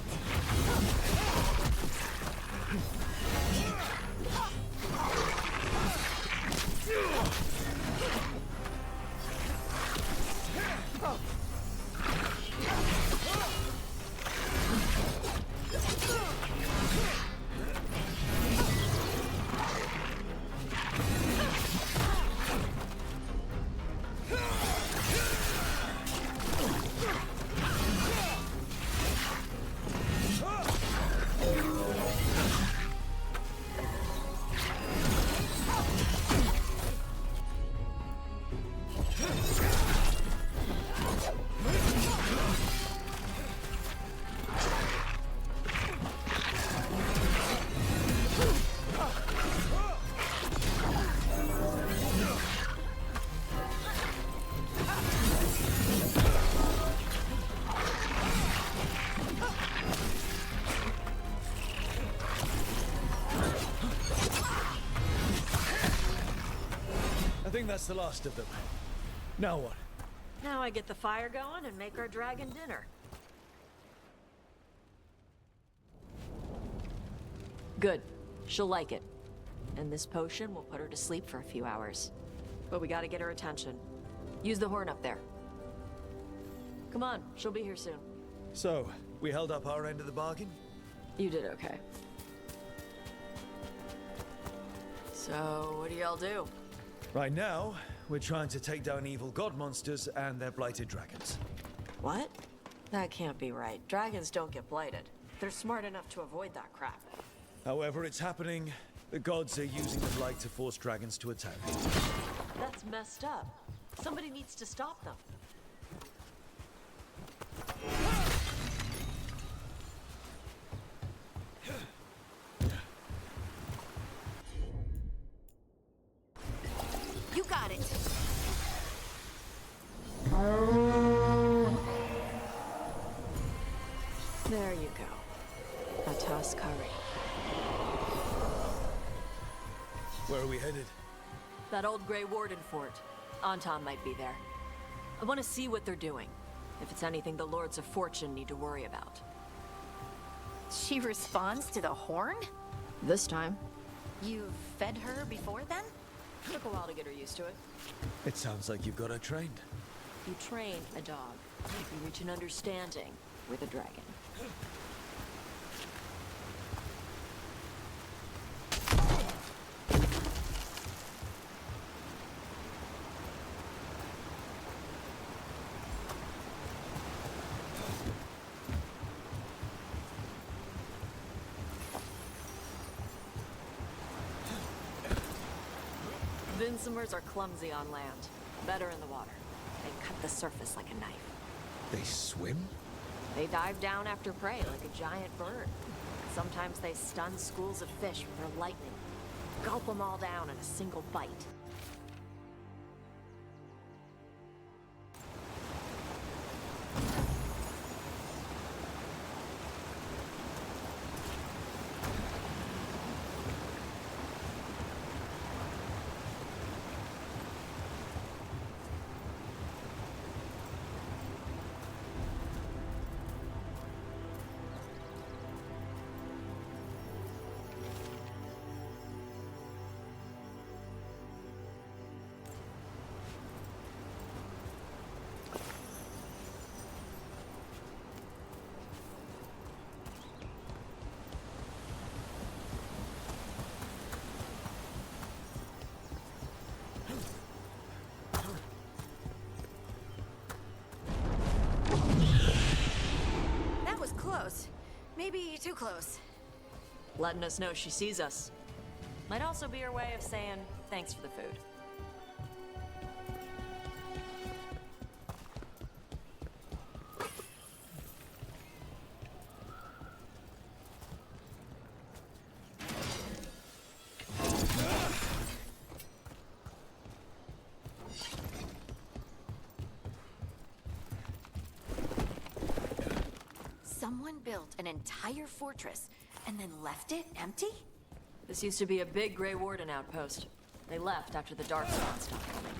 I think that's the last of them. Now what? Now I get the fire going and make our dragon dinner. Good. She'll like it. And this potion will put her to sleep for a few hours. But we gotta get her attention. Use the horn up there. Come on, she'll be here soon. So, we held up our end of the bargain? You did okay. So, what do y'all do? Right now, we're trying to take down evil god monsters and their blighted dragons. What? That can't be right. Dragons don't get blighted. They're smart enough to avoid that crap. However it's happening, the gods are using the blight to force dragons to attack. That's messed up. Somebody needs to stop them. You got it. There you go. A toss curry. Where are we headed? That old Grey Warden fort. Anton might be there. I want to see what they're doing. If it's anything the Lords of Fortune need to worry about. She responds to the horn? This time. You've fed her before then? Took a while to get her used to it. It sounds like you've got her trained. You train a dog. You reach an understanding with a dragon. Vinsomers are clumsy on land, better in the water. They cut the surface like a knife. They swim? They dive down after prey like a giant bird. Sometimes they stun schools of fish with their lightning. Gulp them all down in a single bite. Close. Maybe too close. Letting us know she sees us. Might also be her way of saying thanks for the food. Someone built an entire fortress and then left it empty? This used to be a big Grey Warden outpost. They left after the Darkspawn stopped coming.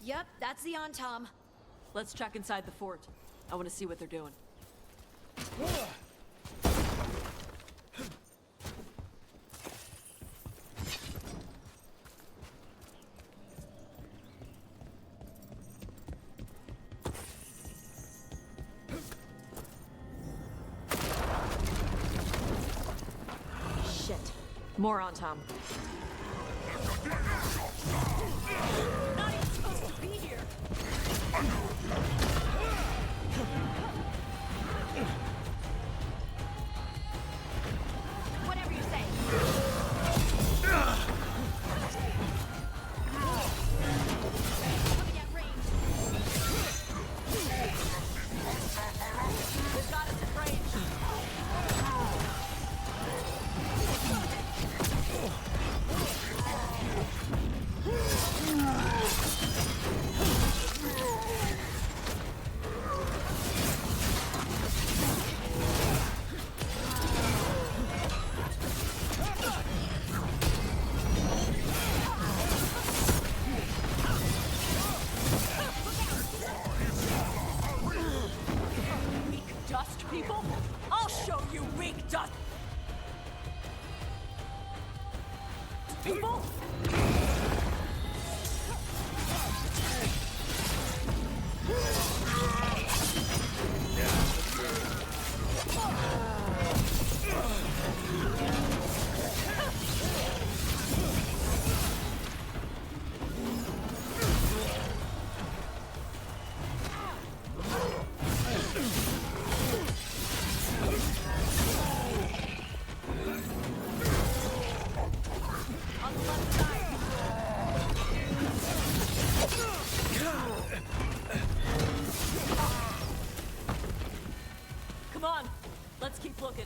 Yep, that's the Tom. Let's check inside the fort. I want to see what they're doing. Shit. More on Tom. Whatever you say. Coming at range. We've got us at range. Dust people? I'll show you weak dust people! On the left side. Come on, let's keep looking.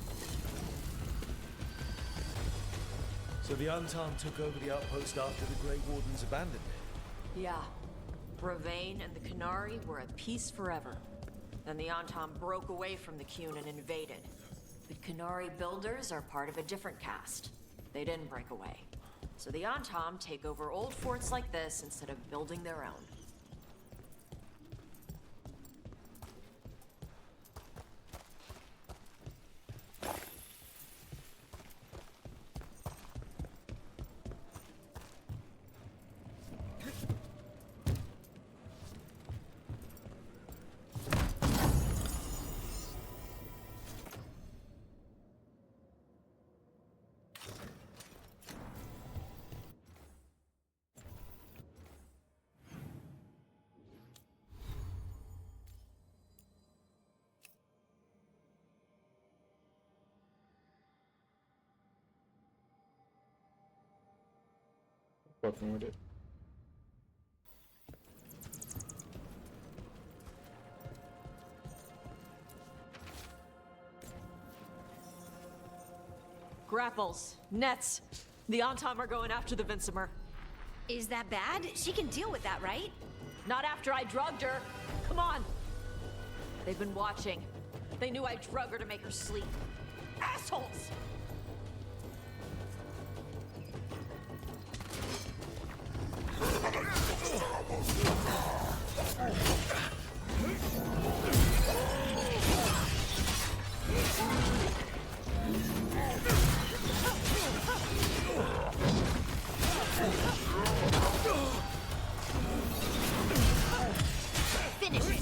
So the Anton took over the outpost after the Grey Wardens abandoned it? Yeah. Bravain and the Canary were at peace forever. Then the Anton broke away from the Qun and invaded. The Canary builders are part of a different caste. They didn't break away. So the Anton take over old forts like this instead of building their own. Fucking with it. Grapples, nets. The Anton are going after the Vincimer. Is that bad? She can deal with that, right? Not after I drugged her. Come on. They've been watching. They knew I drug her to make her sleep. Assholes! Finish it.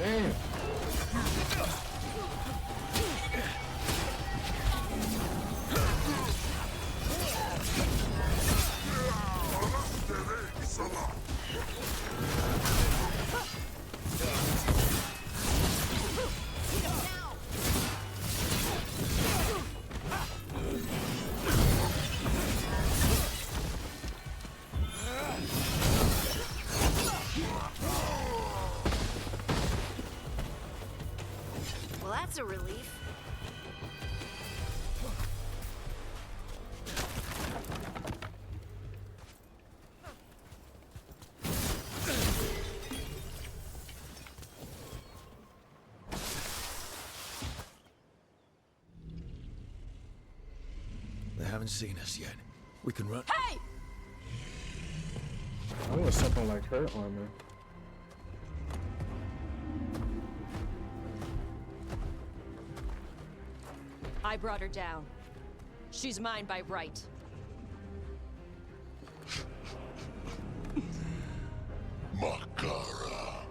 Damn. Well, that's a relief. They haven't seen us yet. We can run. Hey! I want something like her armor. I brought her down. She's mine by right. Makara.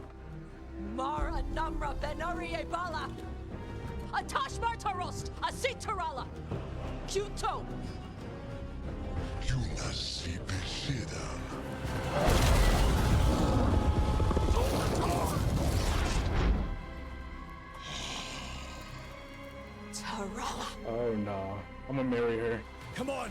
Mara Namra Benari Bala! Atash Martarost! Asitarala! Kyuto! Yunasi Beshida. Tarala! Oh no. I'm gonna marry her. Come on!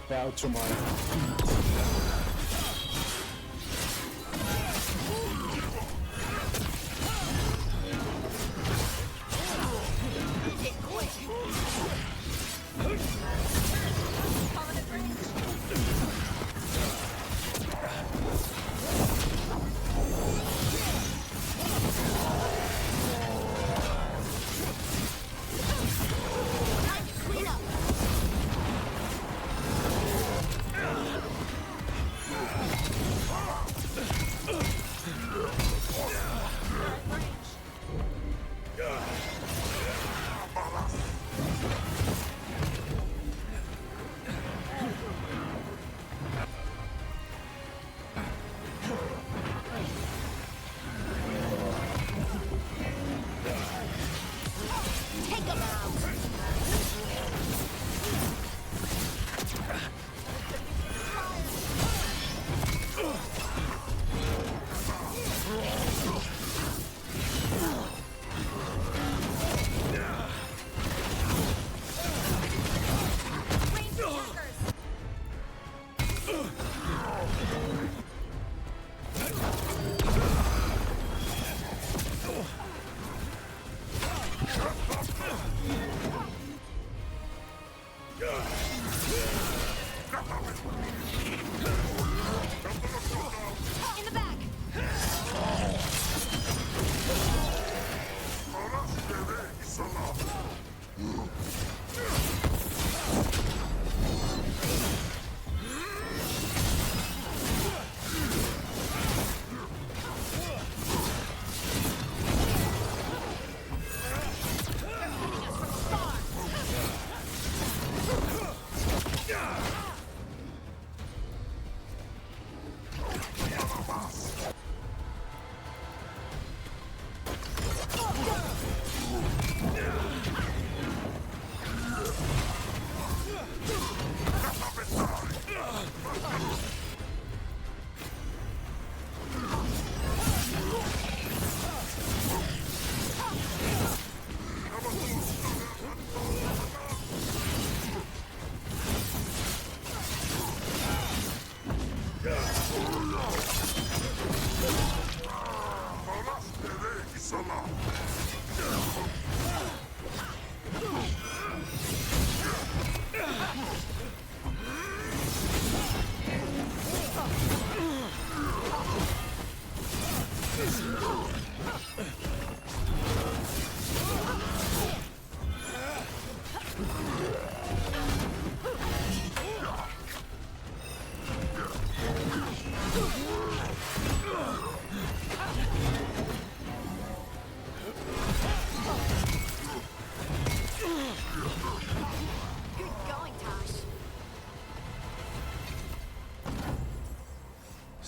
Bow to my In the back!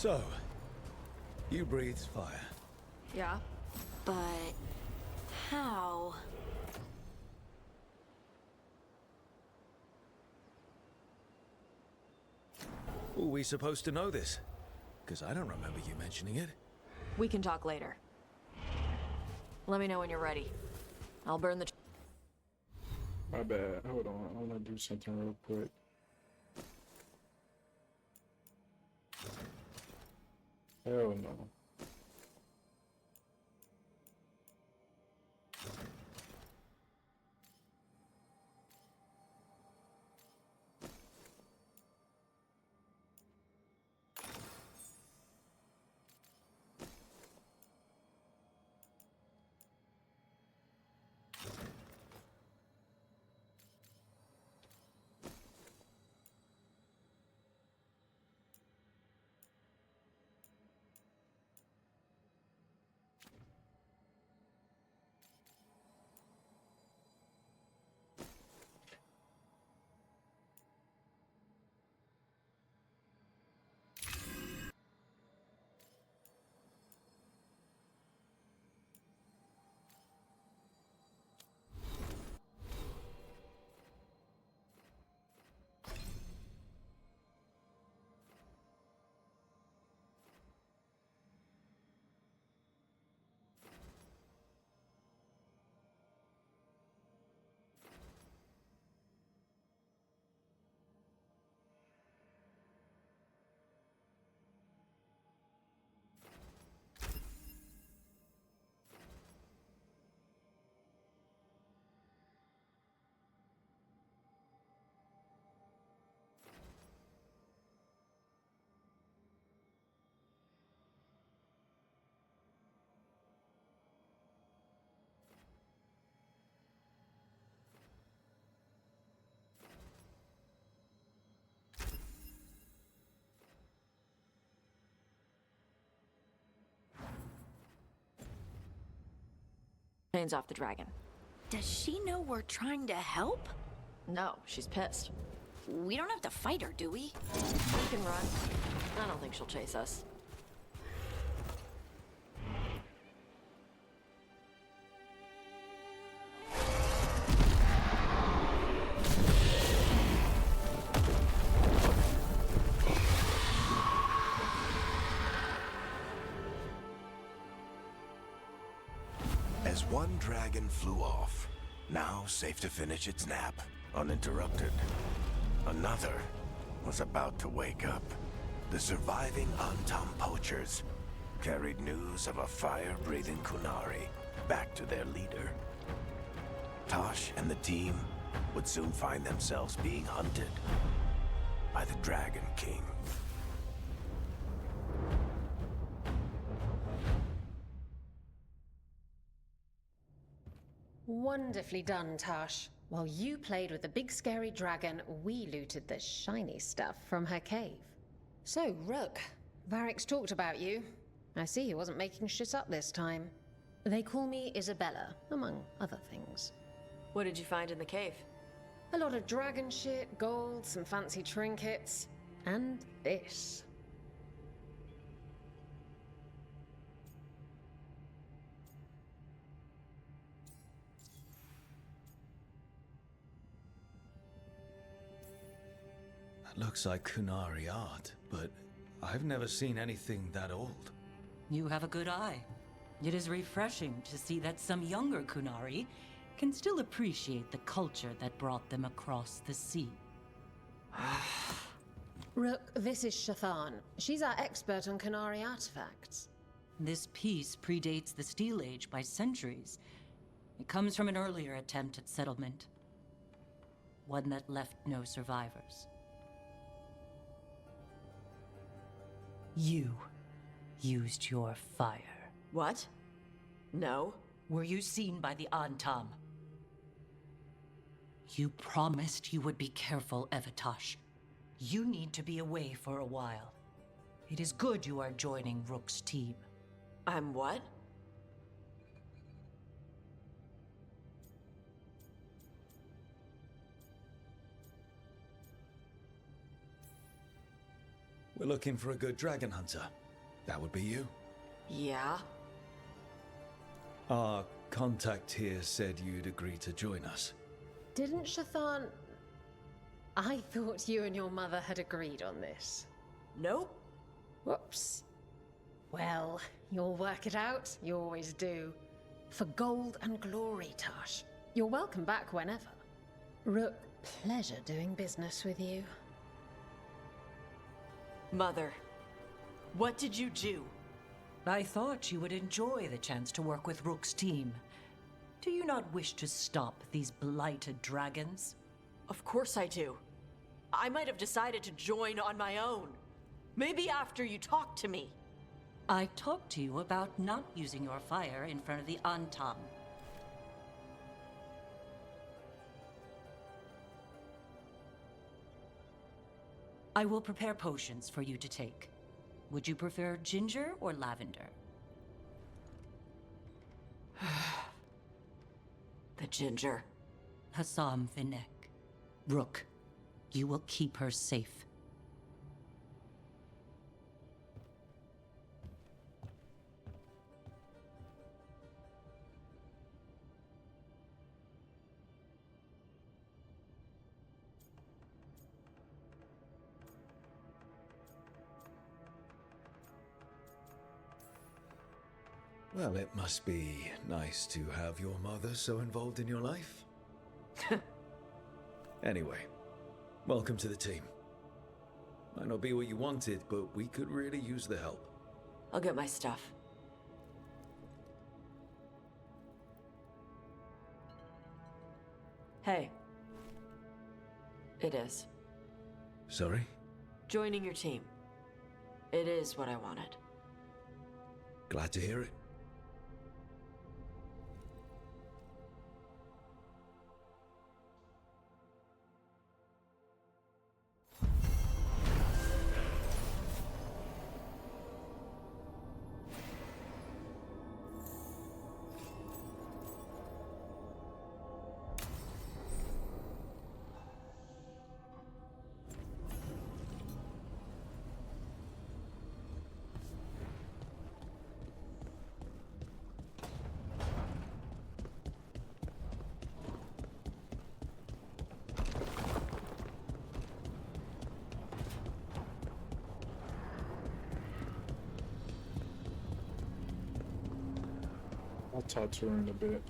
So, you breathed fire. Yeah. But how? Were we supposed to know this? Because I don't remember you mentioning it. We can talk later. Let me know when you're ready. I'll burn the... My bad. Hold on. I want to do something real quick. Hell no. Chains off the dragon. Does she know we're trying to help? No, she's pissed. We don't have to fight her, do we? We can run. I don't think she'll chase us. As one dragon flew off, now safe to finish its nap, uninterrupted, another was about to wake up. The surviving Antam poachers carried news of a fire-breathing Kunari back to their leader. Tosh and the team would soon find themselves being hunted by the Dragon King. Wonderfully done, Tash. While you played with the big scary dragon, we looted the shiny stuff from her cave. So, Rook, Varric's talked about you. I see he wasn't making shit up this time. They call me Isabella, among other things. What did you find in the cave? A lot of dragon shit, gold, some fancy trinkets, and this. Looks like Kunari art, but I've never seen anything that old. You have a good eye. It is refreshing to see that some younger Kunari can still appreciate the culture that brought them across the sea. Rook, this is Shathan. She's our expert on Kunari artifacts. This piece predates the Steel Age by centuries. It comes from an earlier attempt at settlement. One that left no survivors. You used your fire. What? No. Were you seen by the Antam? You promised you would be careful, Evatosh. You need to be away for a while. It is good you are joining Rook's team. I'm what? We're looking for a good dragon hunter. That would be you. Yeah? Our contact here said you'd agree to join us. Didn't Shathan... I thought you and your mother had agreed on this. Nope. Whoops. Well, you'll work it out. You always do. For gold and glory, Tash. You're welcome back whenever. Rook, pleasure doing business with you. Mother, what did you do? I thought you would enjoy the chance to work with Rook's team. Do you not wish to stop these blighted dragons? Of course I do. I might have decided to join on my own. Maybe after you talked to me. I talked to you about not using your fire in front of the Antam. I will prepare potions for you to take. Would you prefer ginger or lavender? The ginger. Hassam Vinek. Rook, you will keep her safe. Well, it must be nice to have your mother so involved in your life. Anyway, welcome to the team. Might not be what you wanted, but we could really use the help. I'll get my stuff. Hey. It is. Sorry? Joining your team. It is what I wanted. Glad to hear it. I'll talk to her in a bit.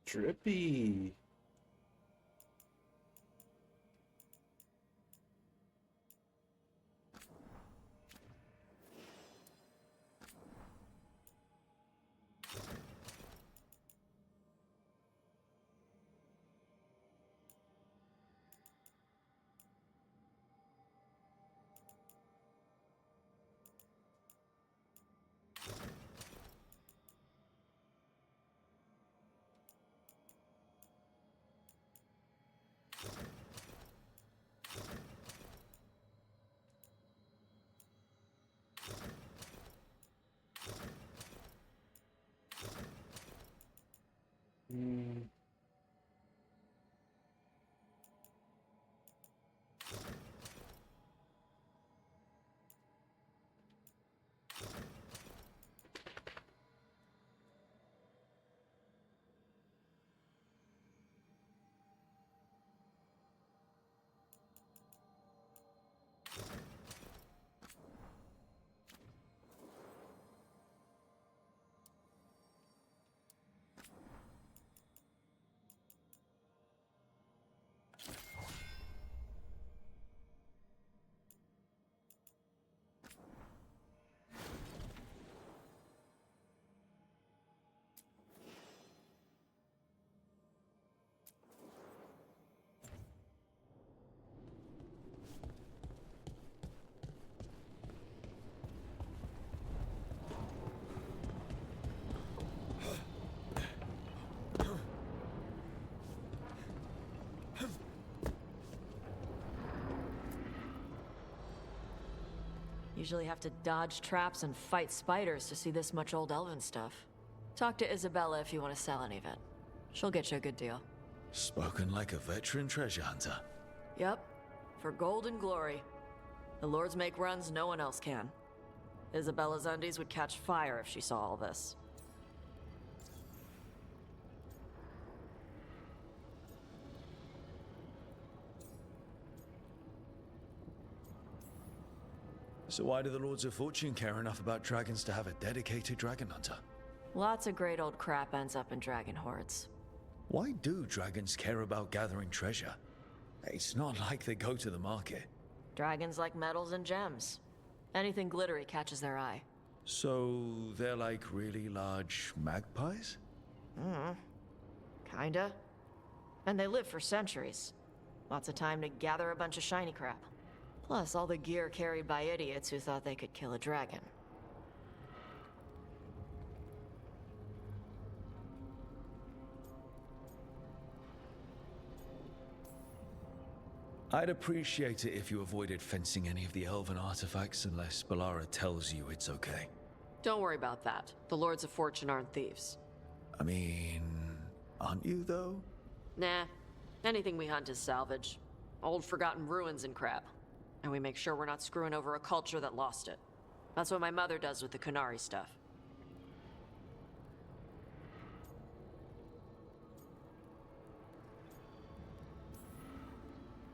Drippy. Mm. Usually have to dodge traps and fight spiders to see this much old elven stuff. Talk to Isabella if you want to sell any of it. She'll get you a good deal. Spoken like a veteran treasure hunter. Yep, for gold and glory. The lords make runs no one else can. Isabella's undies would catch fire if she saw all this. So why do the Lords of Fortune care enough about dragons to have a dedicated dragon hunter? Lots of great old crap ends up in dragon hordes. Why do dragons care about gathering treasure? It's not like they go to the market. Dragons like metals and gems. Anything glittery catches their eye. So they're like really large magpies? Kinda. And they live for centuries. Lots of time to gather a bunch of shiny crap. Plus all the gear carried by idiots who thought they could kill a dragon. I'd appreciate it if you avoided fencing any of the elven artifacts unless Balara tells you it's okay. Don't worry about that. The Lords of Fortune aren't thieves. I mean, aren't you though? Nah. Anything we hunt is salvage. Old forgotten ruins and crap. And we make sure we're not screwing over a culture that lost it. That's what my mother does with the Kunari stuff.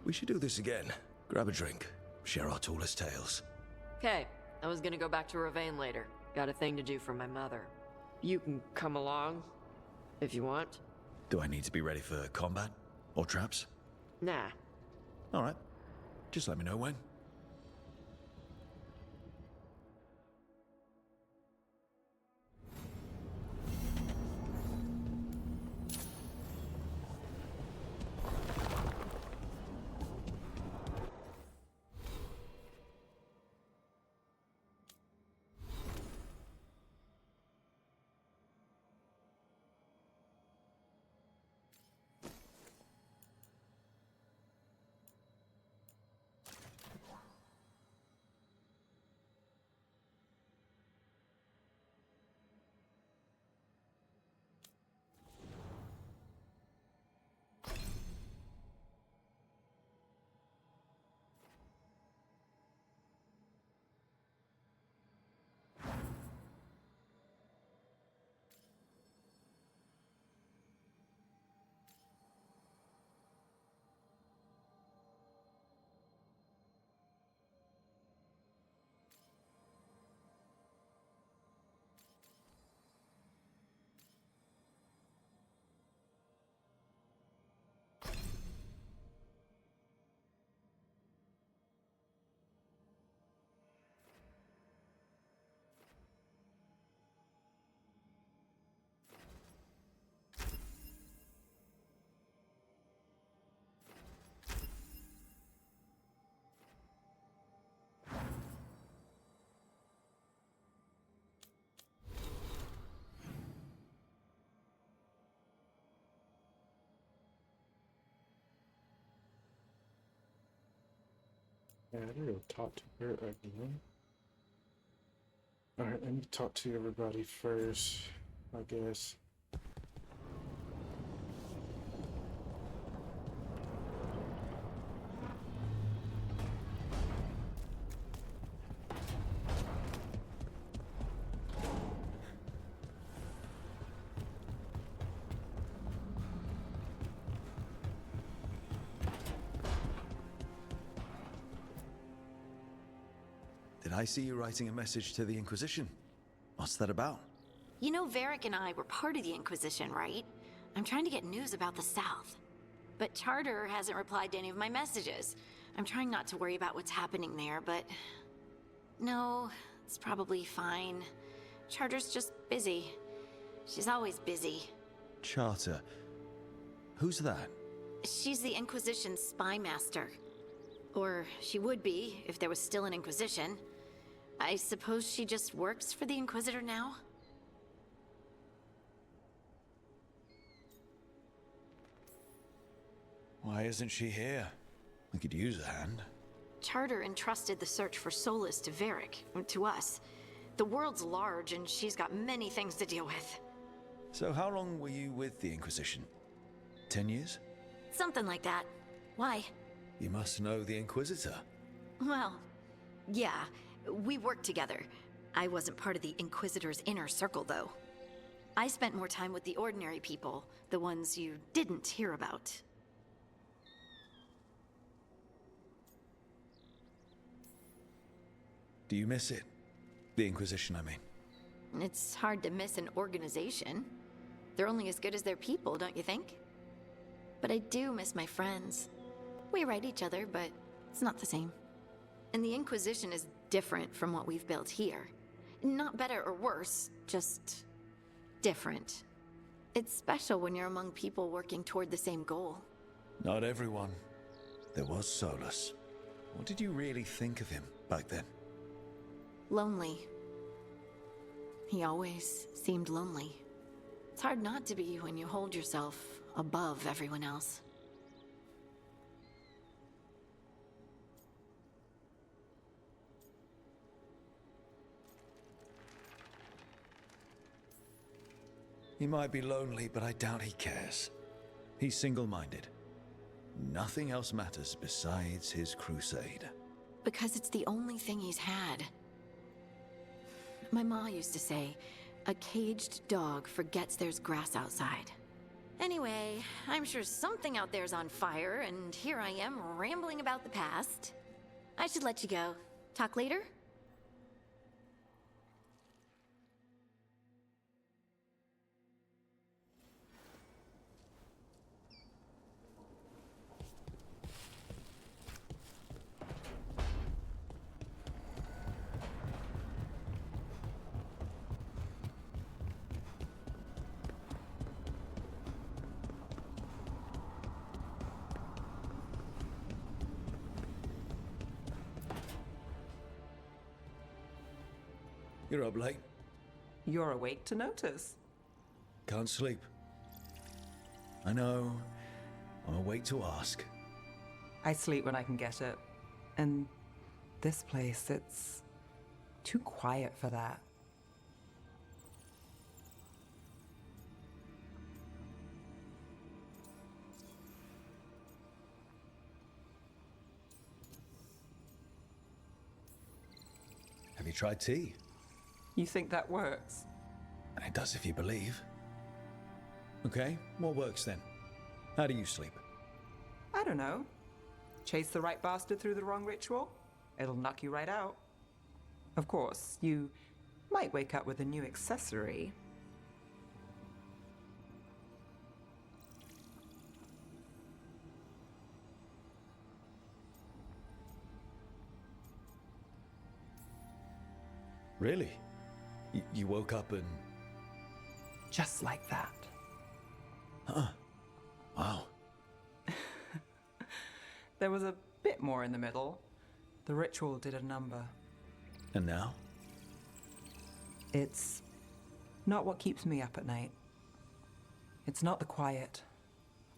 We should do this again. Grab a drink. Share our tallest tales. Okay, I was gonna go back to Ravane later. Got a thing to do for my mother. You can come along, if you want. Do I need to be ready for combat? Or traps? Nah. Alright. Just let me know when. Yeah, I need to talk to her again. Alright, let me talk to everybody first, I guess. Did I see you writing a message to the Inquisition? What's that about? You know Varric and I were part of the Inquisition, right? I'm trying to get news about the South. But Charter hasn't replied to any of my messages. I'm trying not to worry about what's happening there, but... No, it's probably fine. Charter's just busy. She's always busy. Charter. Who's that? She's the Inquisition's spy master. Or she would be, if there was still an Inquisition. I suppose she just works for the Inquisitor now? Why isn't she here? We could use a hand. Charter entrusted the search for Solus to Varric, to us. The world's large, and she's got many things to deal with. So how long were you with the Inquisition? 10 years? Something like that. Why? You must know the Inquisitor. Well, yeah, we worked together. I wasn't part of the Inquisitor's inner circle, though. I spent more time with the ordinary people, the ones you didn't hear about. Do you miss it? The Inquisition, I mean. It's hard to miss an organization. They're only as good as their people, don't you think? But I do miss my friends. We write each other, but it's not the same. And the Inquisition is different from what we've built here. Not better or worse, just different. It's special when you're among people working toward the same goal. Not everyone. There was Solus. What did you really think of him back then? Lonely. He always seemed lonely. It's hard not to be when you hold yourself above everyone else. He might be lonely, but I doubt he cares. He's single-minded. Nothing else matters besides his crusade. Because it's the only thing he's had. My ma used to say, a caged dog forgets there's grass outside. Anyway, I'm sure something out there's on fire, and here I am rambling about the past. I should let you go. Talk later? You're up late. You're awake to notice. Can't sleep. I know. I'm awake to ask. I sleep when I can get it. And this place, it's too quiet for that. Have you tried tea? You think that works? It does if you believe. Okay, what works then? How do you sleep? I don't know. Chase the right bastard through the wrong ritual? It'll knock you right out. Of course, you might wake up with a new accessory. Really? You woke up and... Just like that. Huh. Wow. There was a bit more in the middle. The ritual did a number. And now? It's not what keeps me up at night. It's not the quiet.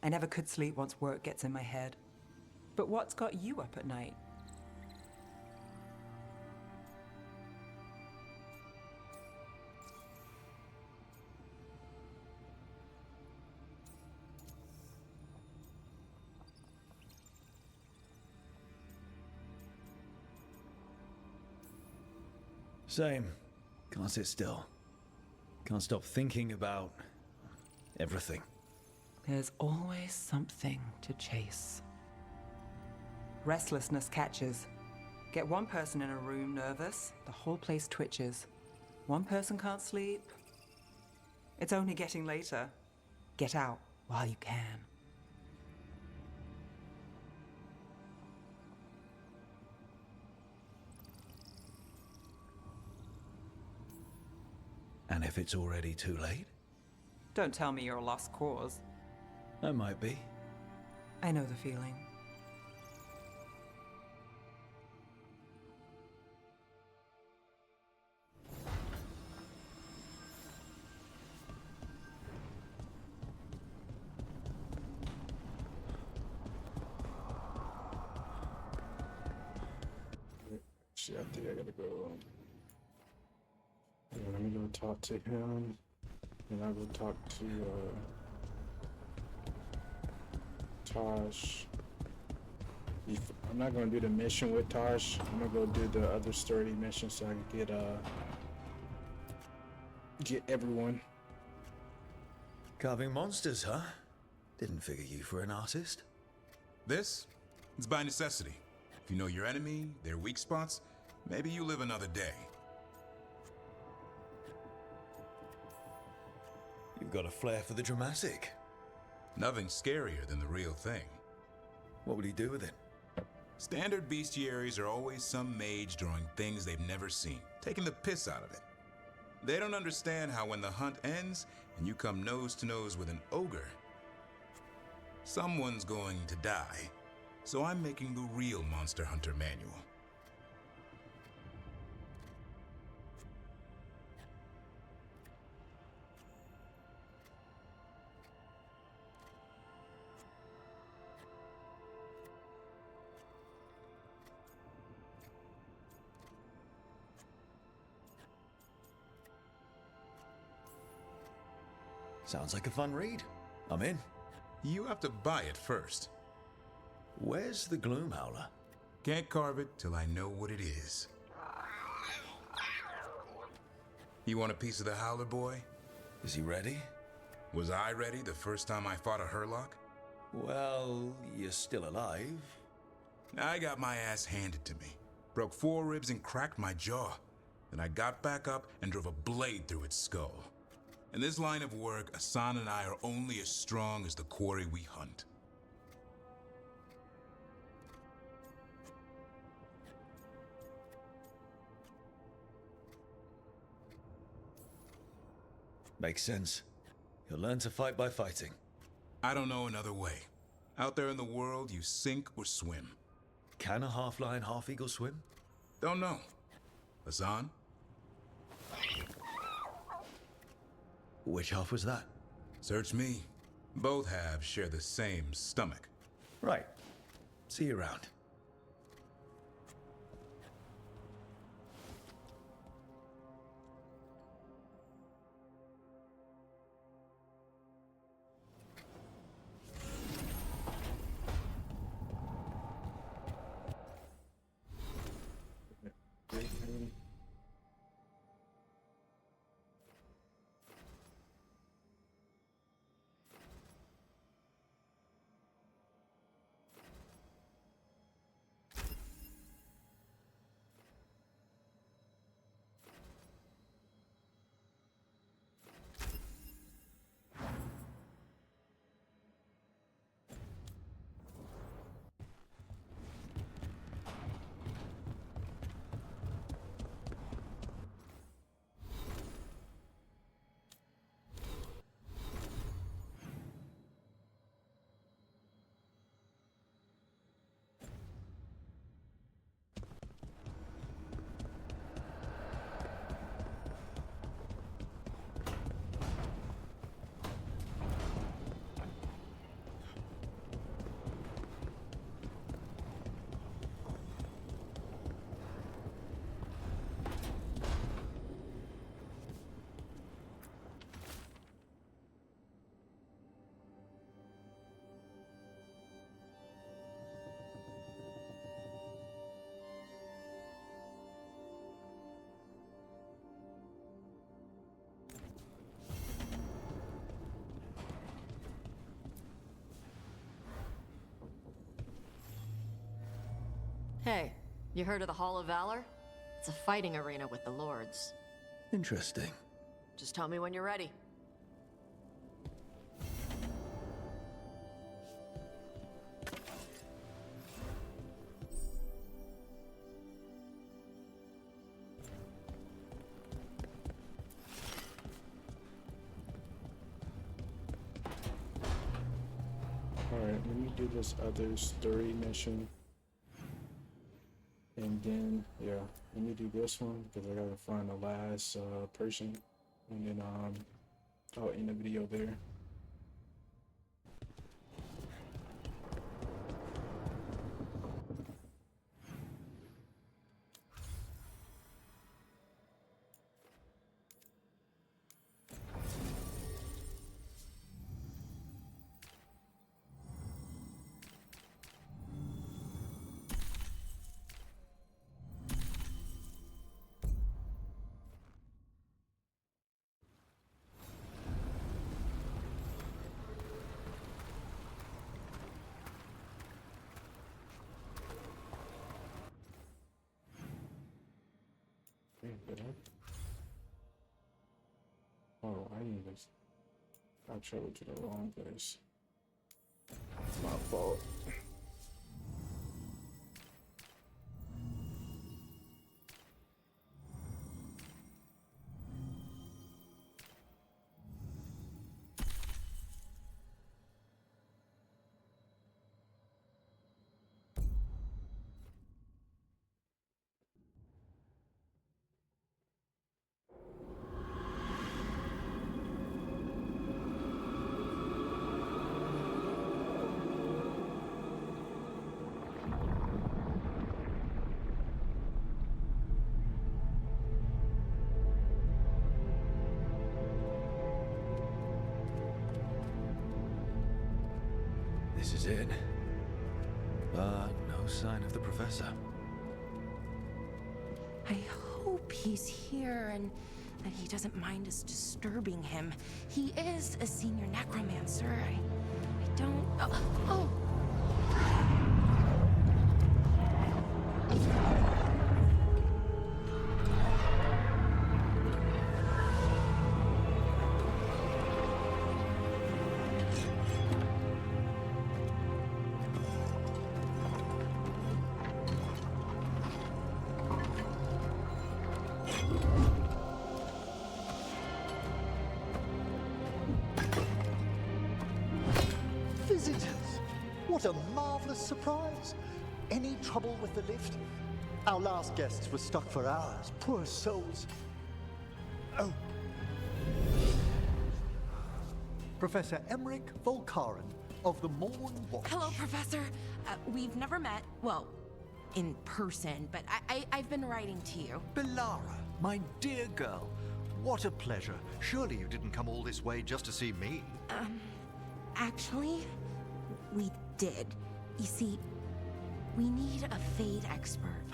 I never could sleep once work gets in my head. But what's got you up at night? Same. Can't sit still. Can't stop thinking about everything. There's always something to chase. Restlessness catches. Get one person in a room nervous, the whole place twitches. One person can't sleep. It's only getting later. Get out while you can. And if it's already too late? Don't tell me you're a lost cause. I might be. I know the feeling. Actually, I think I gotta go. Yeah, let me go talk to him. And I'll go talk to Tosh. I'm not gonna do the mission with Tosh. I'm gonna go do the other story mission so I can get everyone. Carving monsters, huh? Didn't figure you for an artist. This? It's by necessity. If you know your enemy, their weak spots, maybe you live another day. You've got a flair for the dramatic. Nothing scarier than the real thing. What would he do with it? Standard bestiaries are always some mage drawing things they've never seen, taking the piss out of it. They don't understand how when the hunt ends and you come nose to nose with an ogre, someone's going to die. So I'm making the real Monster Hunter manual. Sounds like a fun read. I'm in. You have to buy it first. Where's the Gloom Howler? Can't carve it till I know what it is. You want a piece of the Howler, boy? Is he ready? Was I ready the first time I fought a Hurlock? Well, you're still alive. I got my ass handed to me. Broke 4 ribs and cracked my jaw. Then I got back up and drove a blade through its skull. In this line of work, Asan and I are only as strong as the quarry we hunt. Makes sense. You'll learn to fight by fighting. I don't know another way. Out there in the world, you sink or swim. Can a half-lion, half-eagle swim? Don't know. Asan? Which half was that? Search me. Both halves share the same stomach. Right. See you around. Hey, you heard of the Hall of Valor? It's a fighting arena with the lords. Interesting. Just tell me when you're ready. Alright, let me do this other story mission. And then, yeah, let me do this one because I gotta find the last person. And then I'll end the video there. Did I? Oh, I traveled to the wrong place. My fault. This is it. But no sign of the professor. I hope he's here and that he doesn't mind us disturbing him. He is a senior necromancer. I don't... Oh! Visitors! What a marvelous surprise! Any trouble with the lift? Our last guests were stuck for hours. Poor souls. Oh. Professor Emmerich Volkaren of the Morn Watch. Hello, Professor. We've never met, well, in person, but I've been writing to you. Belara, my dear girl. What a pleasure. Surely you didn't come all this way just to see me. Actually, we did. You see, we need a Fade expert.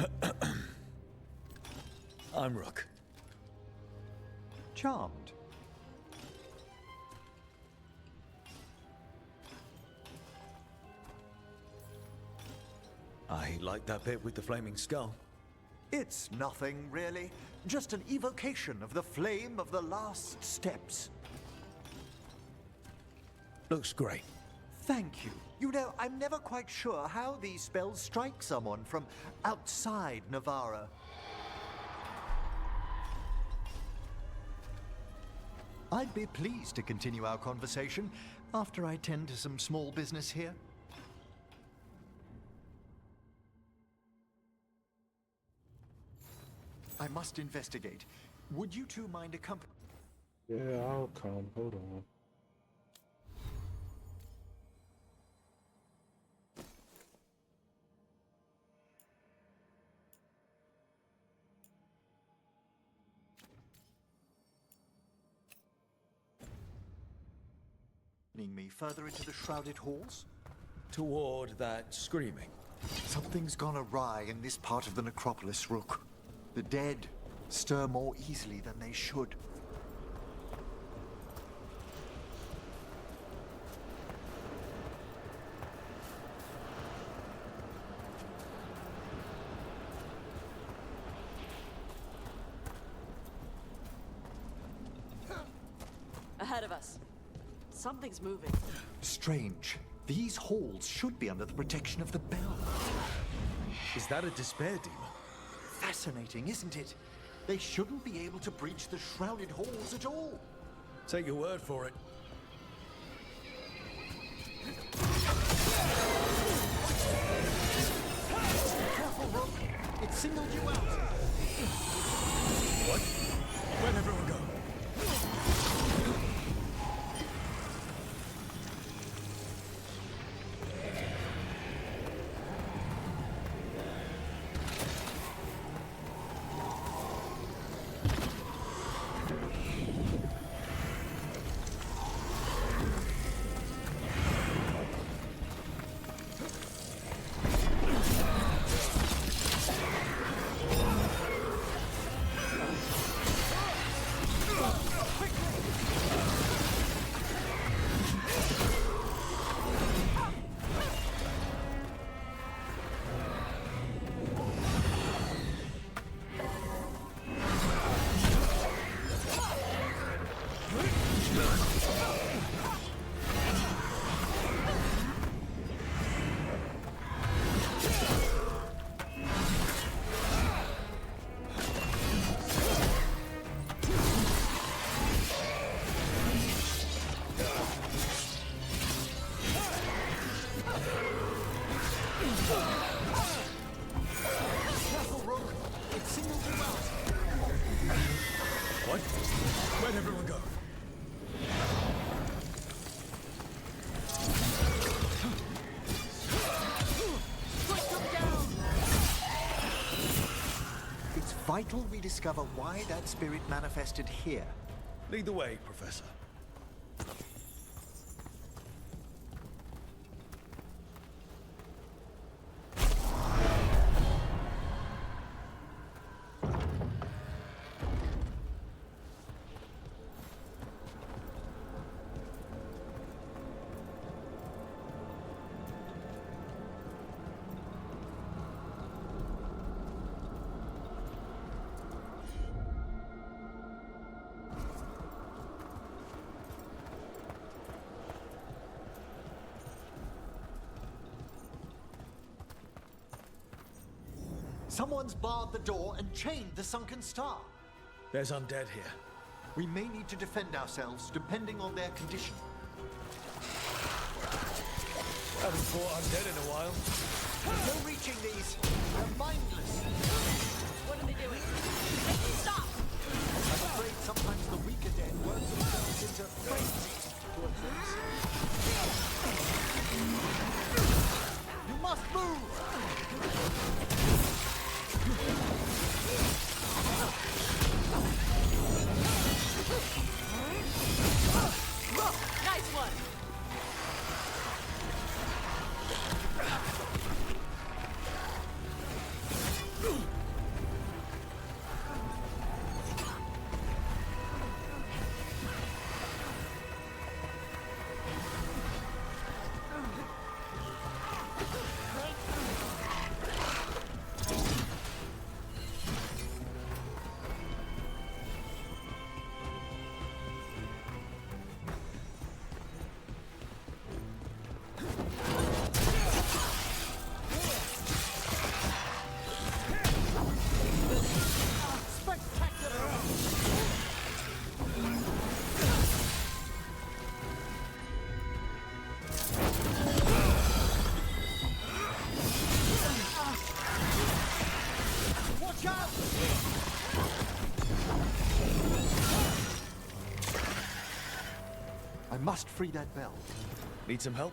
I'm Rook. Charmed. I like that bit with the flaming skull. It's nothing, really. Just an evocation of the flame of the last steps. Looks great. Thank you. You know, I'm never quite sure how these spells strike someone from outside Navarra. I'd be pleased to continue our conversation after I tend to some small business here. I must investigate. Would you two mind accompanying? Yeah, I'll come. Hold on. Me further into the shrouded halls? Toward that screaming. Something's gone awry in this part of the necropolis, Rook. The dead stir more easily than they should. Ahead of us. Something's moving. Strange. These halls should be under the protection of the bell. Is that a despair demon? Fascinating, isn't it? They shouldn't be able to breach the shrouded halls at all. Take your word for it. Careful, Rook. It signaled you out. What? Where'd everyone go? Careful, Rook. It signals you out. What? Where'd everyone go? It's vital we discover why that spirit manifested here. Lead the way, Professor. Someone's barred the door and chained the sunken star. There's undead here. We may need to defend ourselves depending on their condition. Haven't fought undead in a while. No reaching these. They're mindless. What are they doing? Stop! I'm afraid sometimes the weaker dead work themselves into frenzies towards us. You must move! Nice one! I must free that bell. Need some help?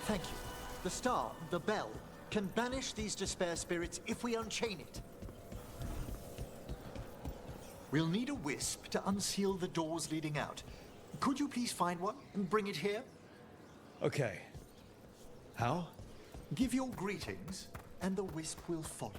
Thank you. The star, the bell, can banish these despair spirits if we unchain it. We'll need a wisp to unseal the doors leading out. Could you please find one and bring it here? Okay. How? Give your greetings, and the wisp will follow.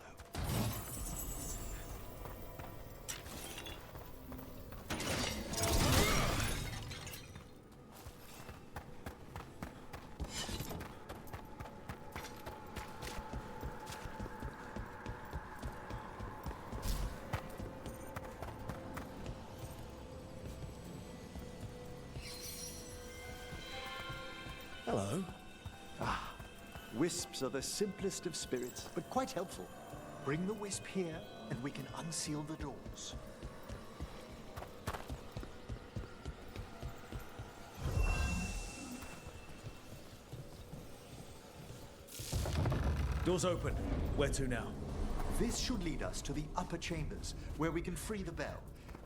Hello. Ah, wisps are the simplest of spirits, but quite helpful. Bring the wisp here, and we can unseal the doors. Doors open. Where to now? This should lead us to the upper chambers, where we can free the bell.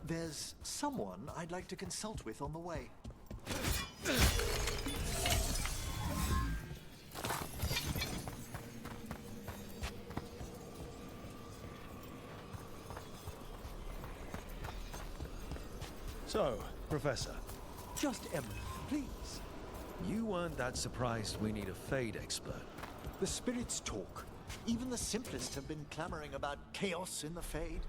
There's someone I'd like to consult with on the way. So, Professor. Just Emily, please. You weren't that surprised we need a Fade expert. The spirits talk. Even the simplest have been clamoring about chaos in the Fade.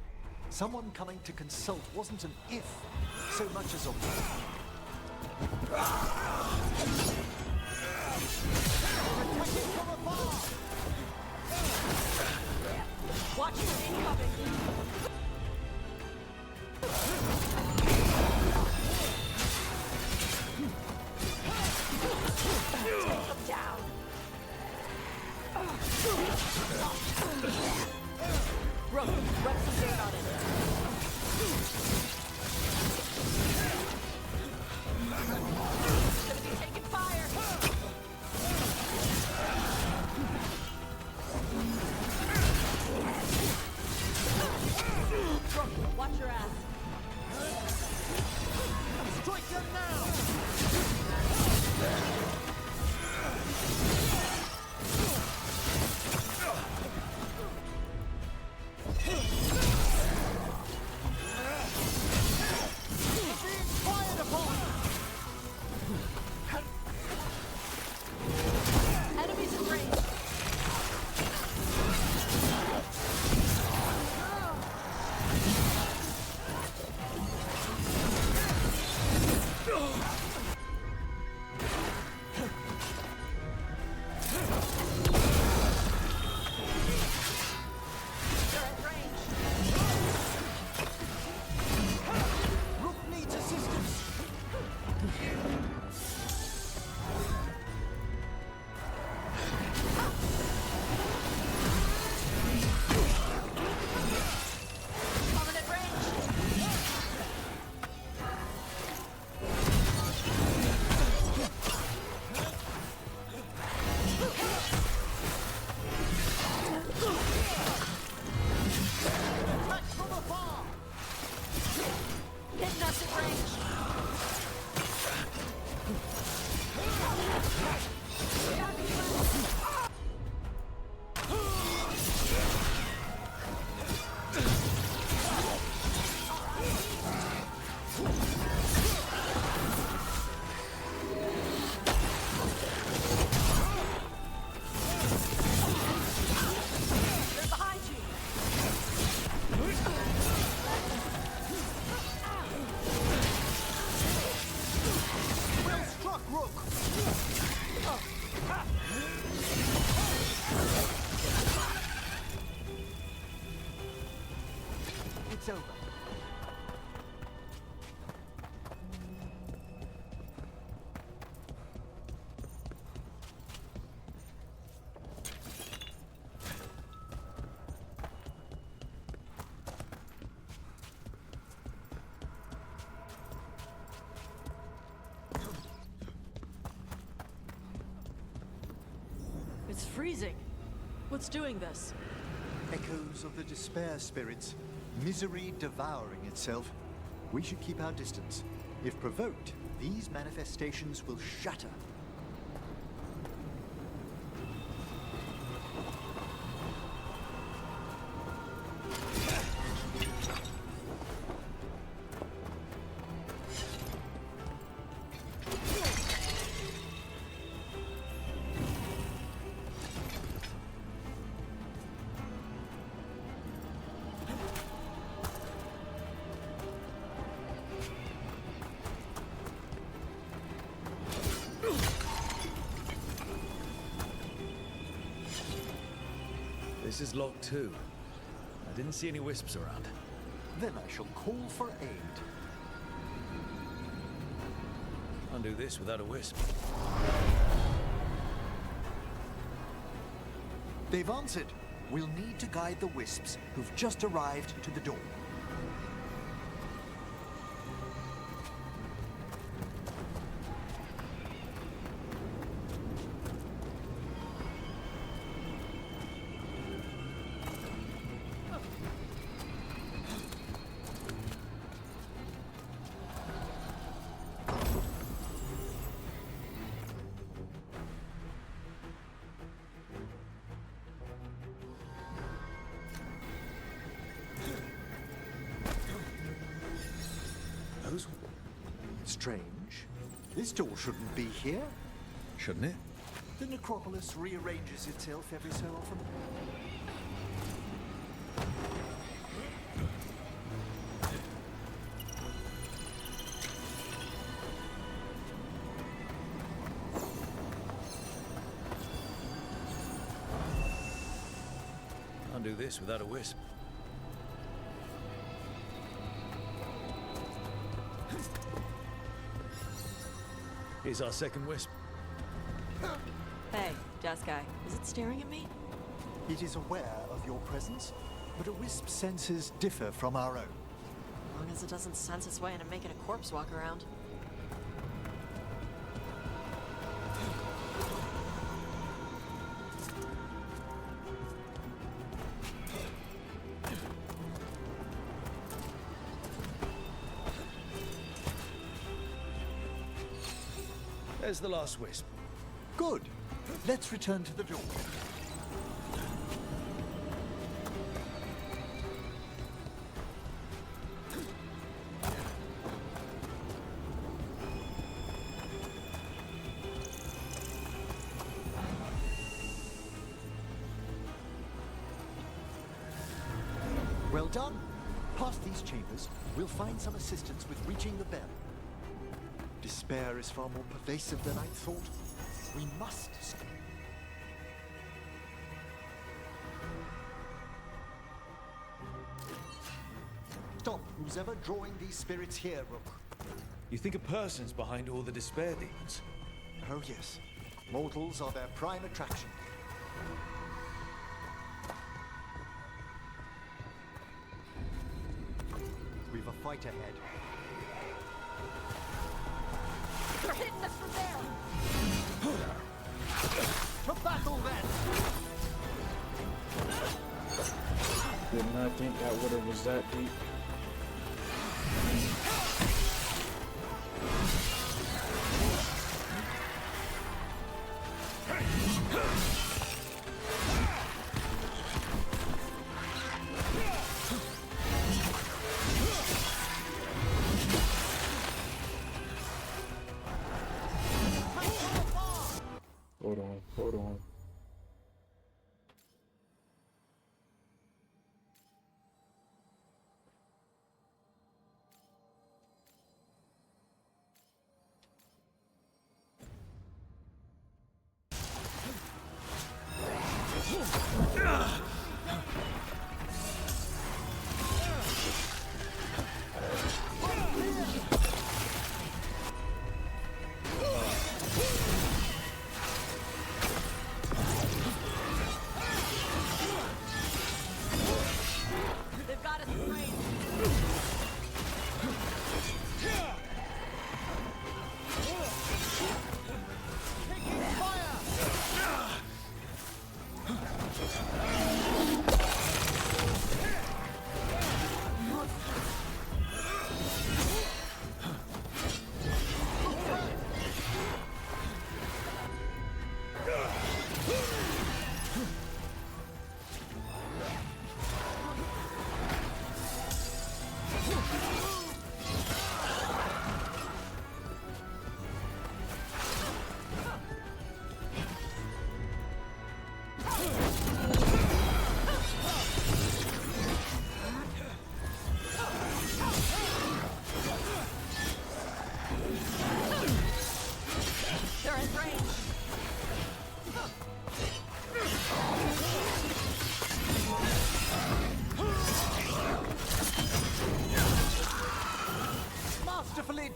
Someone coming to consult wasn't an if, so much as a when. Attacking from afar! Watch your incoming! Take them down! Rook, run some dirt on it. It's gonna be taking fire! it's over. It's freezing. What's doing this? Echoes of the despair spirits, misery devouring itself. We should keep our distance. If provoked, these manifestations will shatter. This is locked too. I didn't see any wisps around. Then I shall call for aid. Undo this without a wisp. They've answered. We'll need to guide the wisps who've just arrived to the door. Strange. This door shouldn't be here. Shouldn't it? The necropolis rearranges itself every so often. Undo this without a wisp. Here's our second wisp. Hey, desk guy. Is it staring at me? It is aware of your presence, but a wisp's senses differ from our own. As long as it doesn't sense its way into making a corpse walk around. There's the last wisp. Good. Let's return to the door. Well done. Past these chambers, we'll find some assistance with reaching the bell. Despair is far more pervasive than I thought. We must stop. Stop, who's ever drawing these spirits here, Rook. You think a person's behind all the despair demons? Oh yes. Mortals are their prime attraction. We've a fight ahead. They're hitting us from there! To battle then! Did not think that water was that deep. Hold on.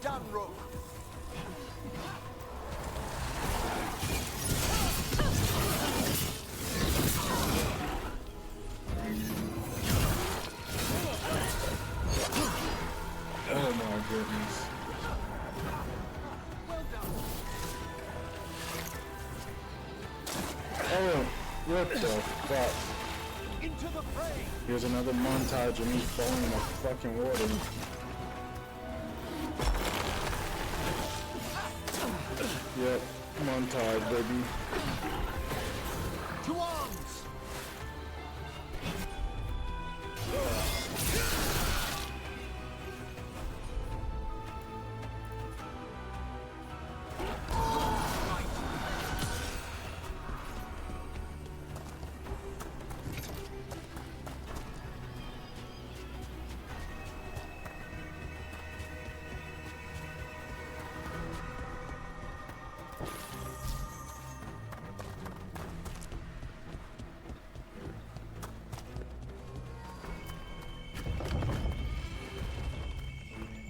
done, Rook. Oh my goodness. Oh, what the fuck? Into the fray. Here's another montage of me falling in the fucking water. Yep, montage, baby. To arms!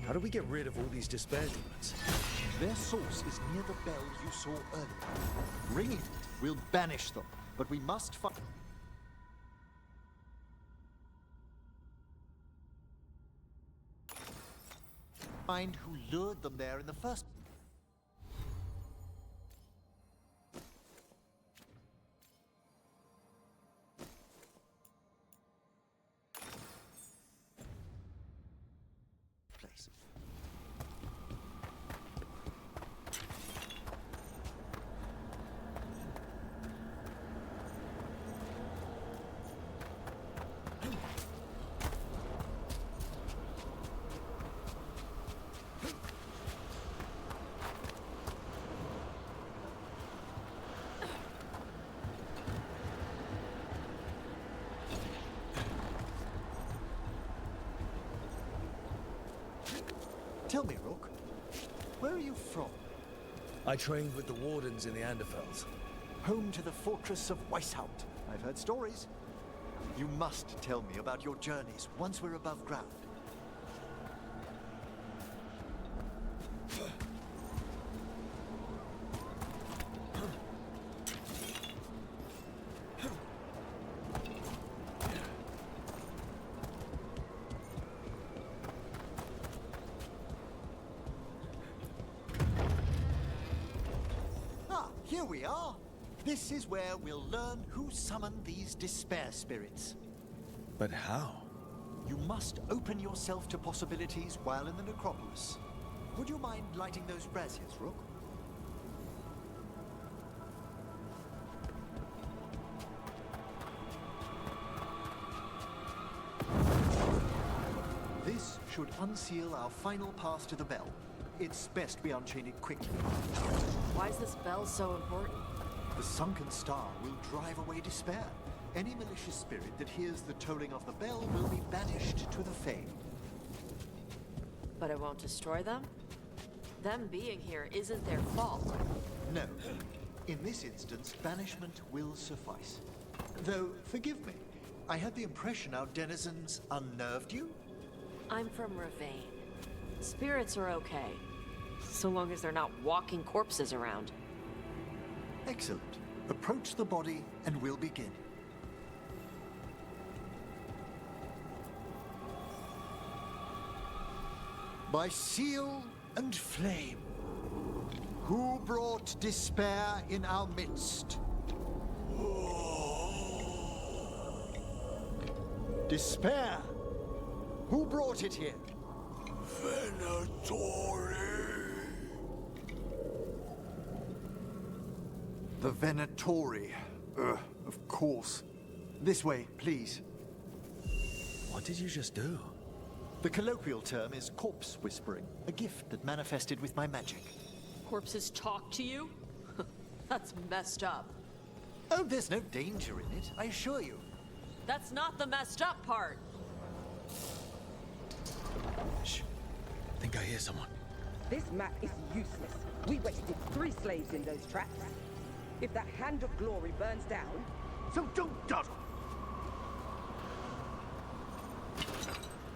How do we get rid of all these despair demons? Their source is near the bell you saw earlier. Ringing it will banish them, but we must find who lured them there in the first. Place. Tell me, Rook, where are you from? I trained with the Wardens in the Anderfels. Home to the fortress of Weishaupt. I've heard stories. You must tell me about your journeys once we're above ground. Here we are. This is where we'll learn who summoned these despair spirits. But how? You must open yourself to possibilities while in the necropolis. Would you mind lighting those braziers, Rook? This should unseal our final path to the bell. It's best we unchain it quickly. Why is this bell so important? The sunken star will drive away despair. Any malicious spirit that hears the tolling of the bell will be banished to the Fae. But it won't destroy them? Them being here isn't their fault. No. In this instance, banishment will suffice. Though, forgive me, I had the impression our denizens unnerved you? I'm from Ravane. Spirits are okay, so long as they're not walking corpses around. Excellent. Approach the body and we'll begin. By seal and flame, who brought despair in our midst? Despair! Who brought it here? Venatori! The Venatori. Of course. This way, please. What did you just do? The colloquial term is corpse whispering, a gift that manifested with my magic. Corpses talk to you? That's messed up. Oh, there's no danger in it, I assure you. That's not the messed up part. Shh. I think I hear someone. This map is useless. We wasted 3 slaves in those traps. If that Hand of Glory burns down, so don't dawdle!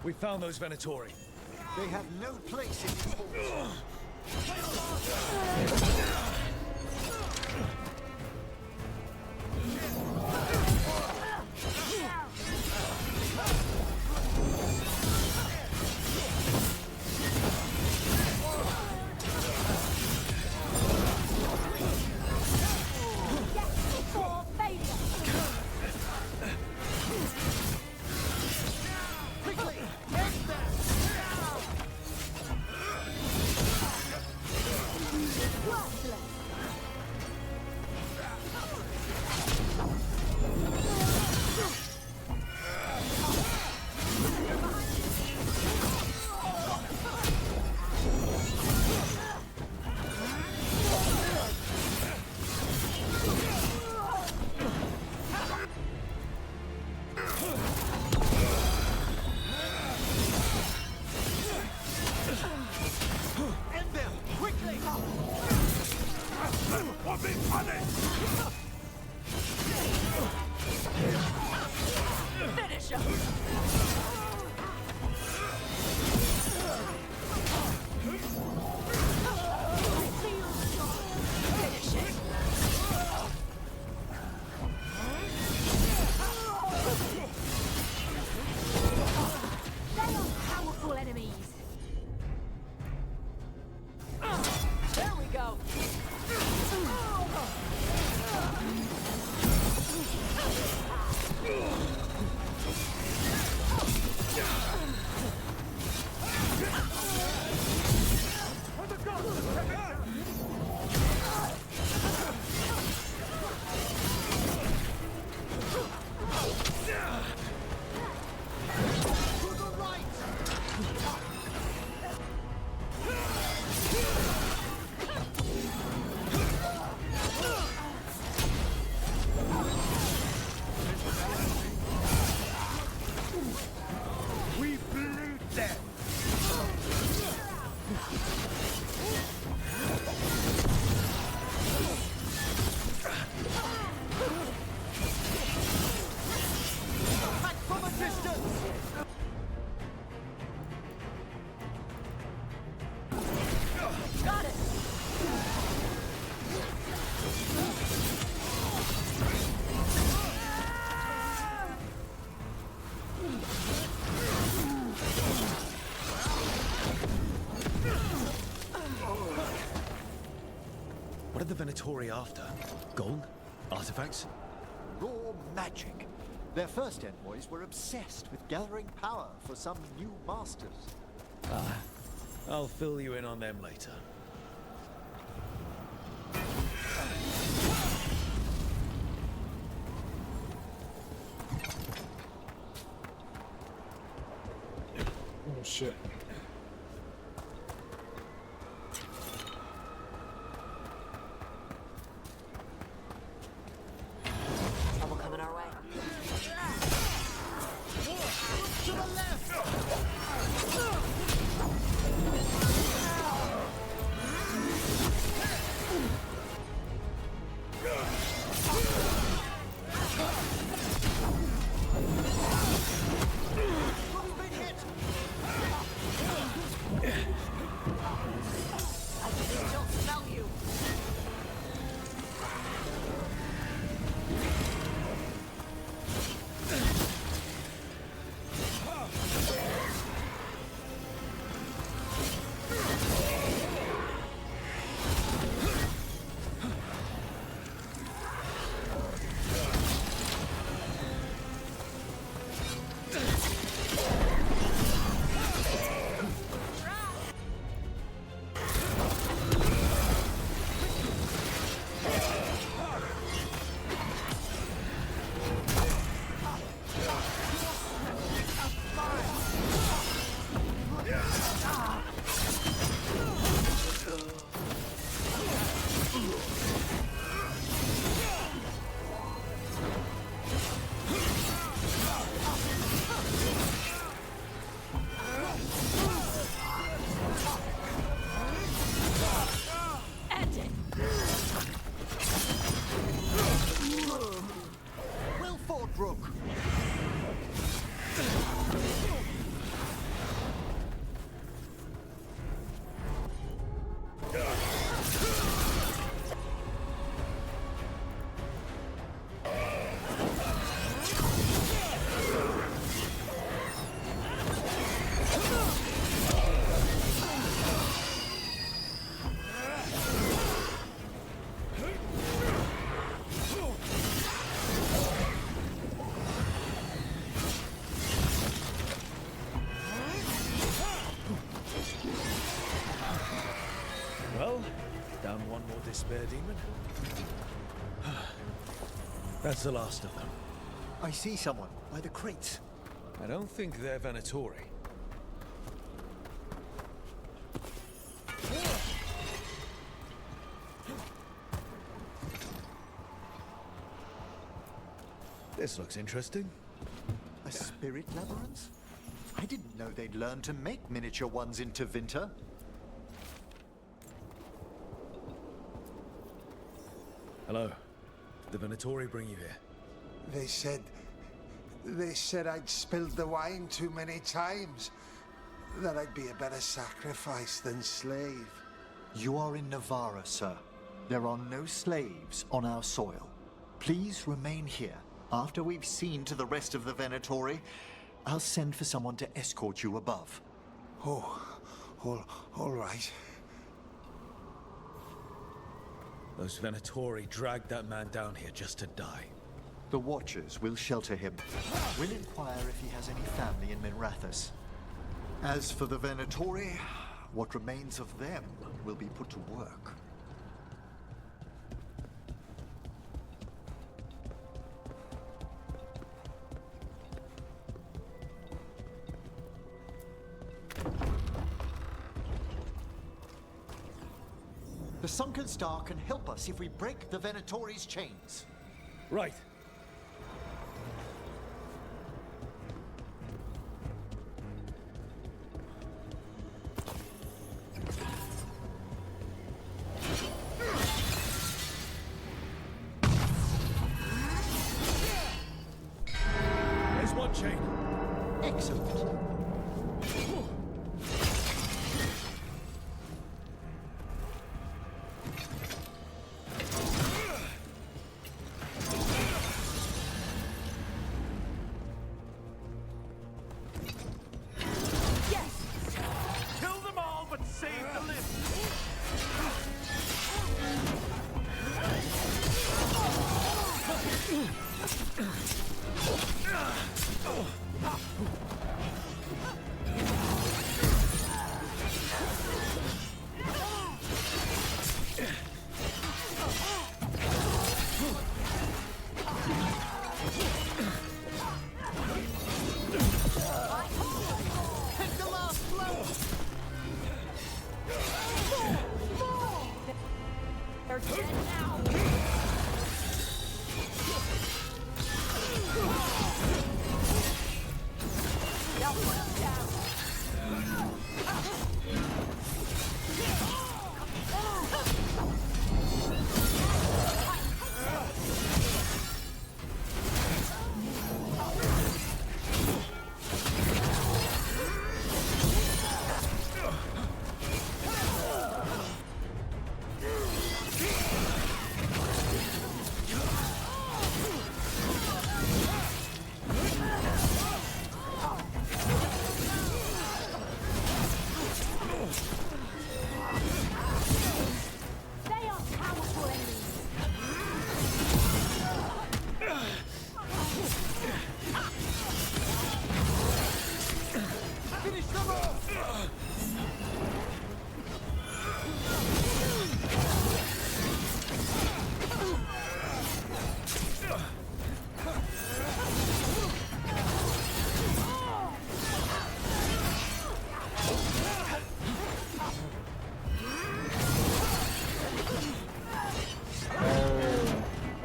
We found those Venatori. They have no place in these halls. What are the Venatori after? Gold? Artifacts? Raw magic. Their first envoys were obsessed with gathering power for some new masters. Ah, I'll fill you in on them later. Oh shit. Trouble coming our way. To the left! We've been hit! despair demon. That's the last of them. I see someone by the crates. I don't think they're Venatori. This looks interesting. A spirit labyrinth? I didn't know they'd learn to make miniature ones in Tevinter. Hello. Did the Venatori bring you here? They said I'd spilled the wine too many times. That I'd be a better sacrifice than slave. You are in Navarra, sir. There are no slaves on our soil. Please remain here. After we've seen to the rest of the Venatori, I'll send for someone to escort you above. Oh, all right. Those Venatori dragged that man down here just to die. The Watchers will shelter him. We'll inquire if he has any family in Minrathous. As for the Venatori, what remains of them will be put to work. The Sunken Star can help us if we break the Venatori's chains. Right. There's one chain. Excellent.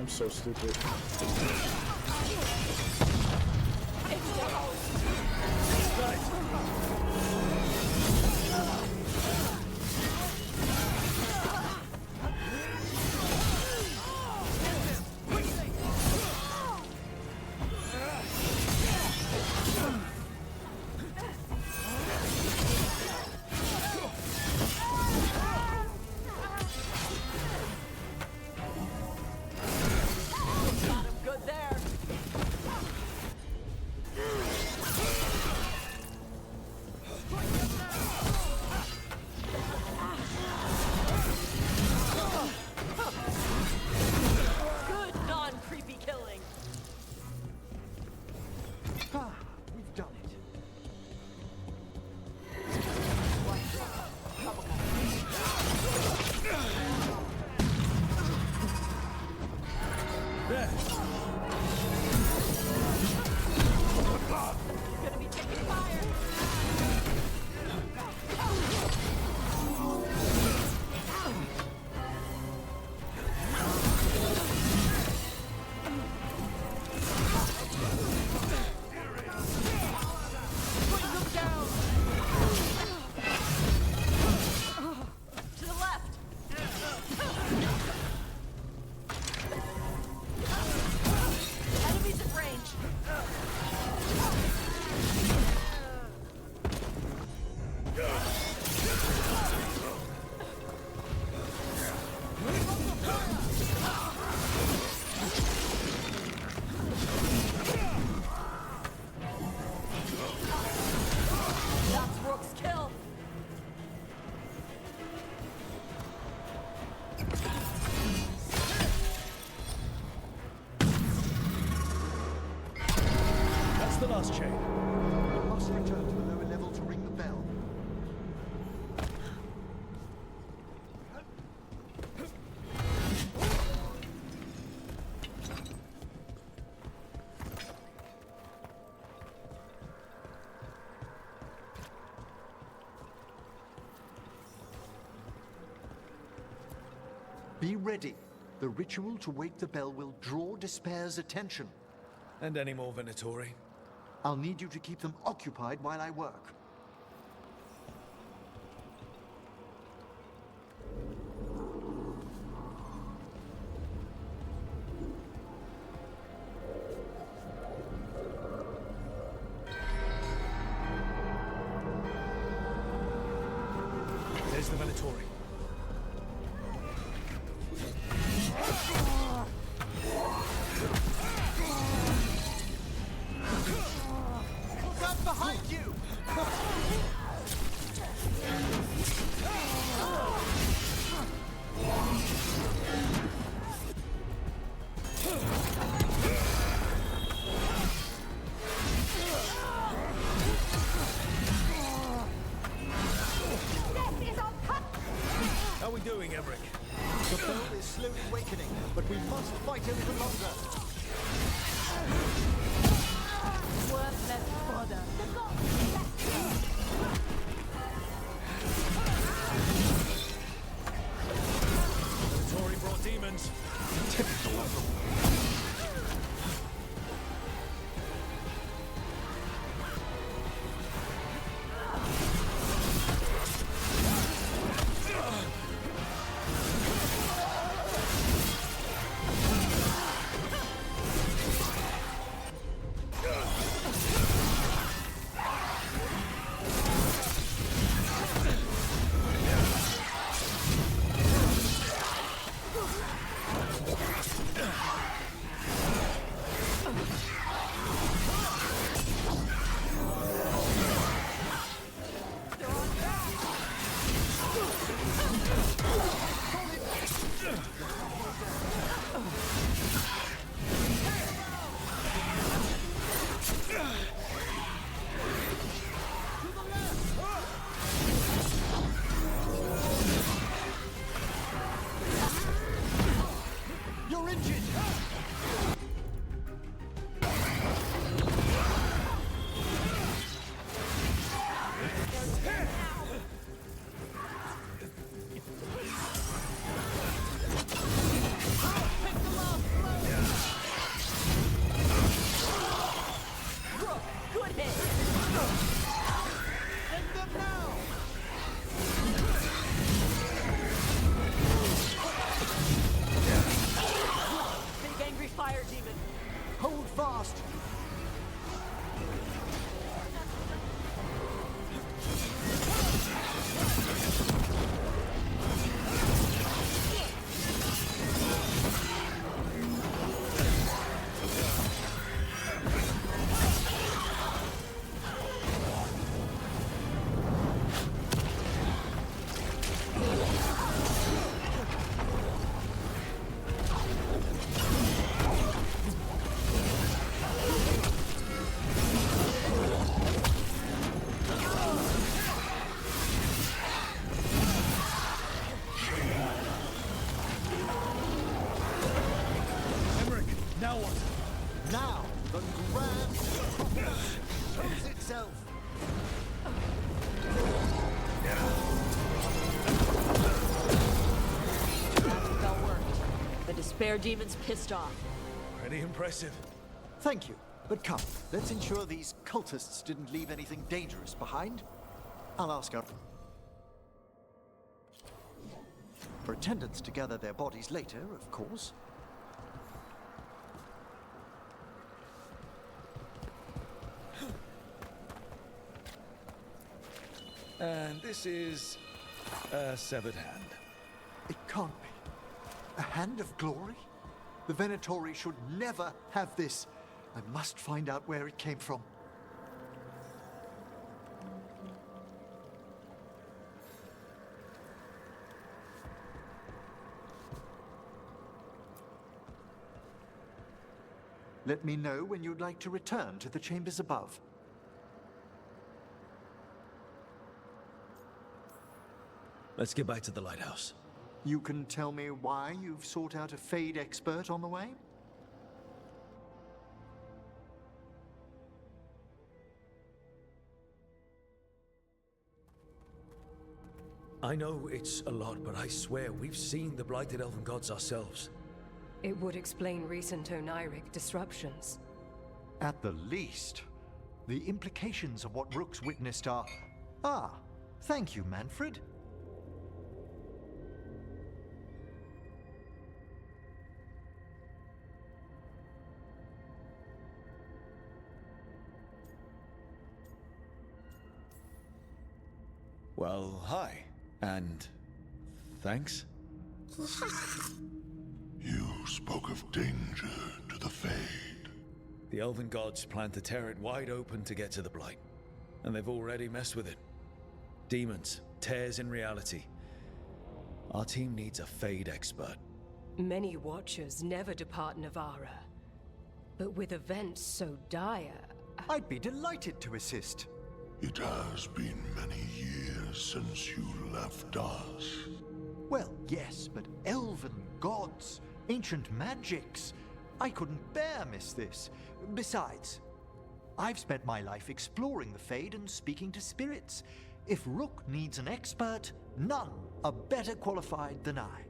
So stupid. Good there. Gonna be taking fire! Bring them down! To the left! Enemies at range! That's Rook's kill! That's the last chain. We must return to the lower level to ring the bell. Be ready. The ritual to wake the bell will draw Despair's attention. And any more Venatori? I'll need you to keep them occupied while I work. There's the Venatori. Look out behind you! How are we doing, Emmerich? The bell is slowly wakening, but we must fight a little longer. Worthless fodder. Venatori brought demons. Typical of them. You're injured! Good hit! End them now! Big angry fire demon! Hold fast! Now what? Now, the grand... yourself! Well worked. The despair demon's pissed off. Pretty impressive. Thank you. But come, let's ensure these cultists didn't leave anything dangerous behind. I'll ask our attendants to gather their bodies later, of course. And this is a severed hand. It can't be. A hand of glory? The Venatori should never have this. I must find out where it came from. Let me know when you'd like to return to the chambers above. Let's get back to the lighthouse. You can tell me why you've sought out a Fade expert on the way? I know it's a lot, but I swear we've seen the blighted elven gods ourselves. It would explain recent oniric disruptions. At the least. The implications of what Rook's witnessed are... Ah, thank you, Manfred. Well, hi. And thanks. You spoke of danger to the Fade. The elven gods plan to tear it wide open to get to the Blight. And they've already messed with it. Demons, tears in reality. Our team needs a Fade expert. Many Watchers never depart Navara. But with events so dire... I'd be delighted to assist. It has been many years since you left us. Well, yes, but elven gods, ancient magics. I couldn't bear miss this. Besides, I've spent my life exploring the Fade and speaking to spirits. If Rook needs an expert, none are better qualified than I.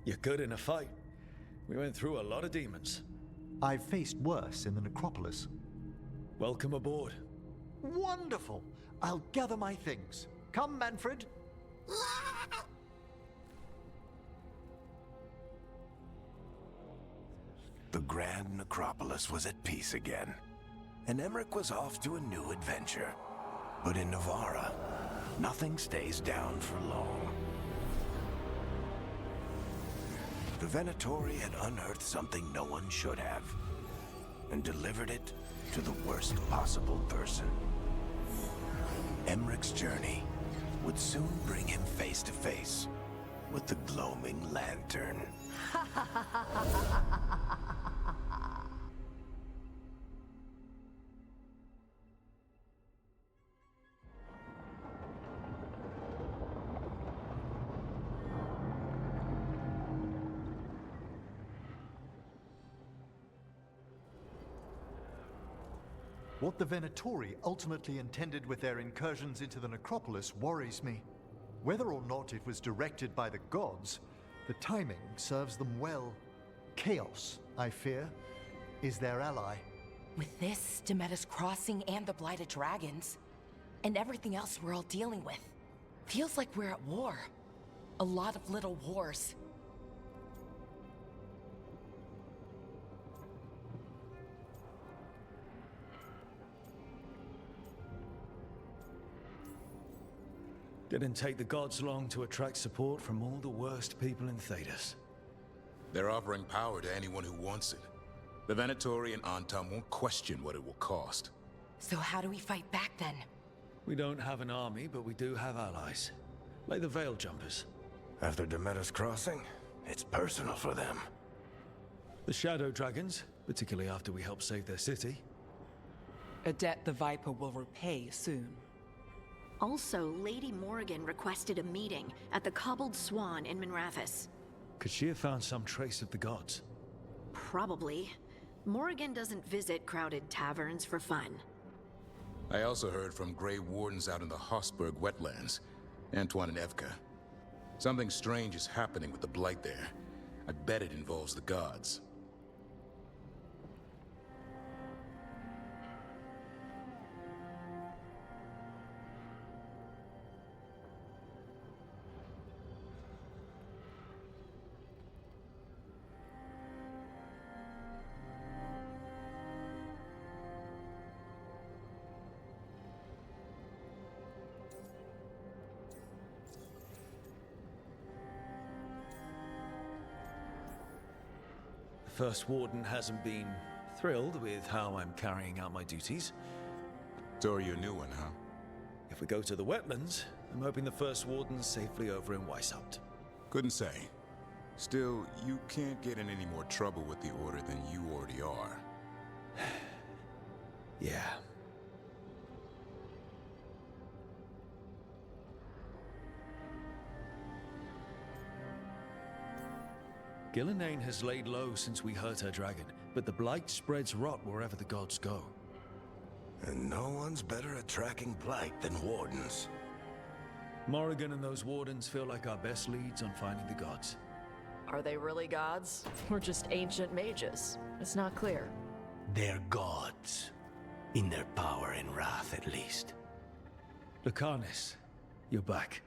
You're good in a fight. We went through a lot of demons. I've faced worse in the necropolis. Welcome aboard. Wonderful! I'll gather my things. Come, Manfred. The Grand Necropolis was at peace again, and Emmerich was off to a new adventure. But in Navara, nothing stays down for long. The Venatori had unearthed something no one should have, and delivered it to the worst possible person. Emmerich's journey would soon bring him face to face with the gloaming lantern. What the Venatori ultimately intended with their incursions into the necropolis worries me. Whether or not it was directed by the gods, the timing serves them well. Chaos, I fear, is their ally. With this, Demeter's Crossing and the Blighted Dragons, and everything else we're all dealing with, feels like we're at war. A lot of little wars. Didn't take the gods long to attract support from all the worst people in Thedas. They're offering power to anyone who wants it. The Venatori and Antam won't question what it will cost. So how do we fight back then? We don't have an army, but we do have allies. Like the Veil Jumpers. After Demeter's Crossing, it's personal for them. The Shadow Dragons, particularly after we help save their city. A debt the Viper will repay soon. Also, Lady Morrigan requested a meeting at the Cobbled Swan in Minrathous. Could she have found some trace of the gods? Probably. Morrigan doesn't visit crowded taverns for fun. I also heard from Grey Wardens out in the Hossberg wetlands, Antoine and Evka. Something strange is happening with the Blight there. I bet it involves the gods. The First Warden hasn't been thrilled with how I'm carrying out my duties. So are you a new one, huh? If we go to the wetlands, I'm hoping the First Warden's safely over in Weishaupt. Couldn't say. Still, you can't get in any more trouble with the Order than you already are. Yeah. Gillenane has laid low since we hurt her dragon, but the Blight spreads rot wherever the gods go. And no one's better at tracking Blight than Wardens. Morrigan and those Wardens feel like our best leads on finding the gods. Are they really gods? Or just ancient mages? It's not clear. They're gods. In their power and wrath, at least. Lucanus, you're back.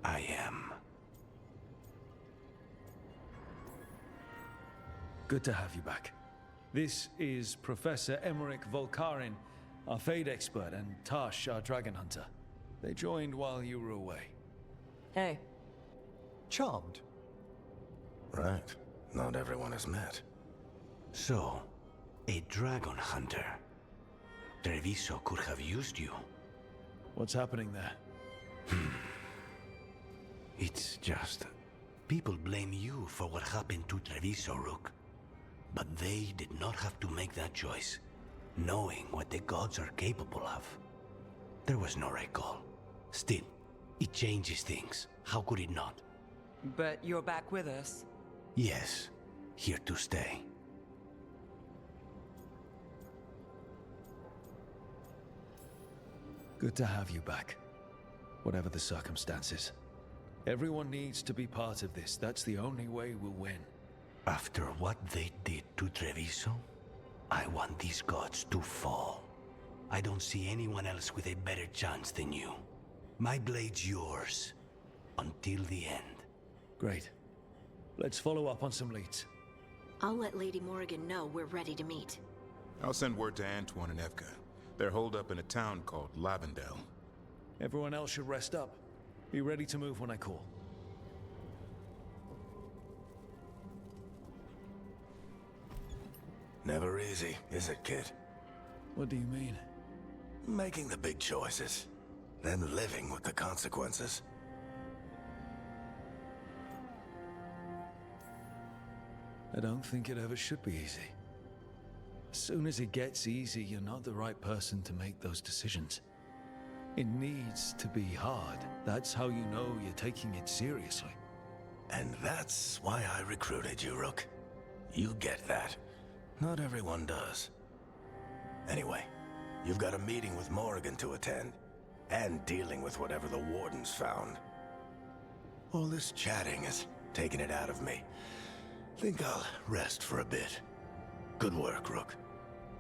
I am. Good to have you back. This is Professor Emmerich Volkarin, our Fade expert, and Tash, our dragon hunter. They joined while you were away. Hey. Charmed. Right. Not everyone has met. So, a dragon hunter. Treviso could have used you. What's happening there? It's just... people blame you for what happened to Treviso, Rook. But they did not have to make that choice, knowing what the gods are capable of. There was no recall. Still, it changes things. How could it not? But you're back with us. Yes, here to stay. Good to have you back. Whatever the circumstances. Everyone needs to be part of this. That's the only way we'll win. After what they did to Treviso, I want these gods to fall. I don't see anyone else with a better chance than you. My blade's yours. Until the end. Great. Let's follow up on some leads. I'll let Lady Morrigan know we're ready to meet. I'll send word to Antoine and Evka. They're holed up in a town called Lavendel. Everyone else should rest up. Be ready to move when I call. Never easy, is it, kid? What do you mean? Making the big choices, then living with the consequences. I don't think it ever should be easy. As soon as it gets easy, you're not the right person to make those decisions. It needs to be hard. That's how you know you're taking it seriously. And that's why I recruited you, Rook. You get that. Not everyone does. Anyway, you've got a meeting with Morrigan to attend, and dealing with whatever the Wardens found. All this chatting is taking it out of me. Think I'll rest for a bit. Good work, Rook.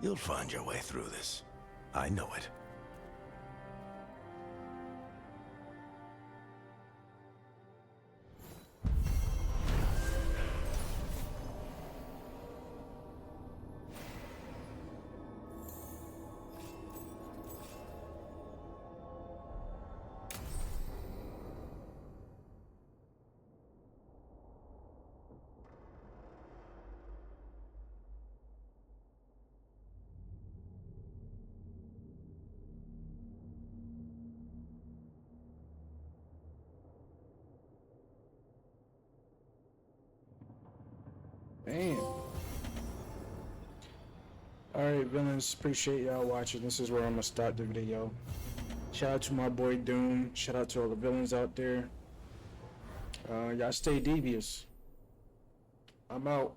You'll find your way through this. I know it. Damn. Alright, villains, appreciate y'all watching. This is where I'm gonna start the video. Shout out to my boy Doom. Shout out to all the villains out there. Y'all stay devious. I'm out.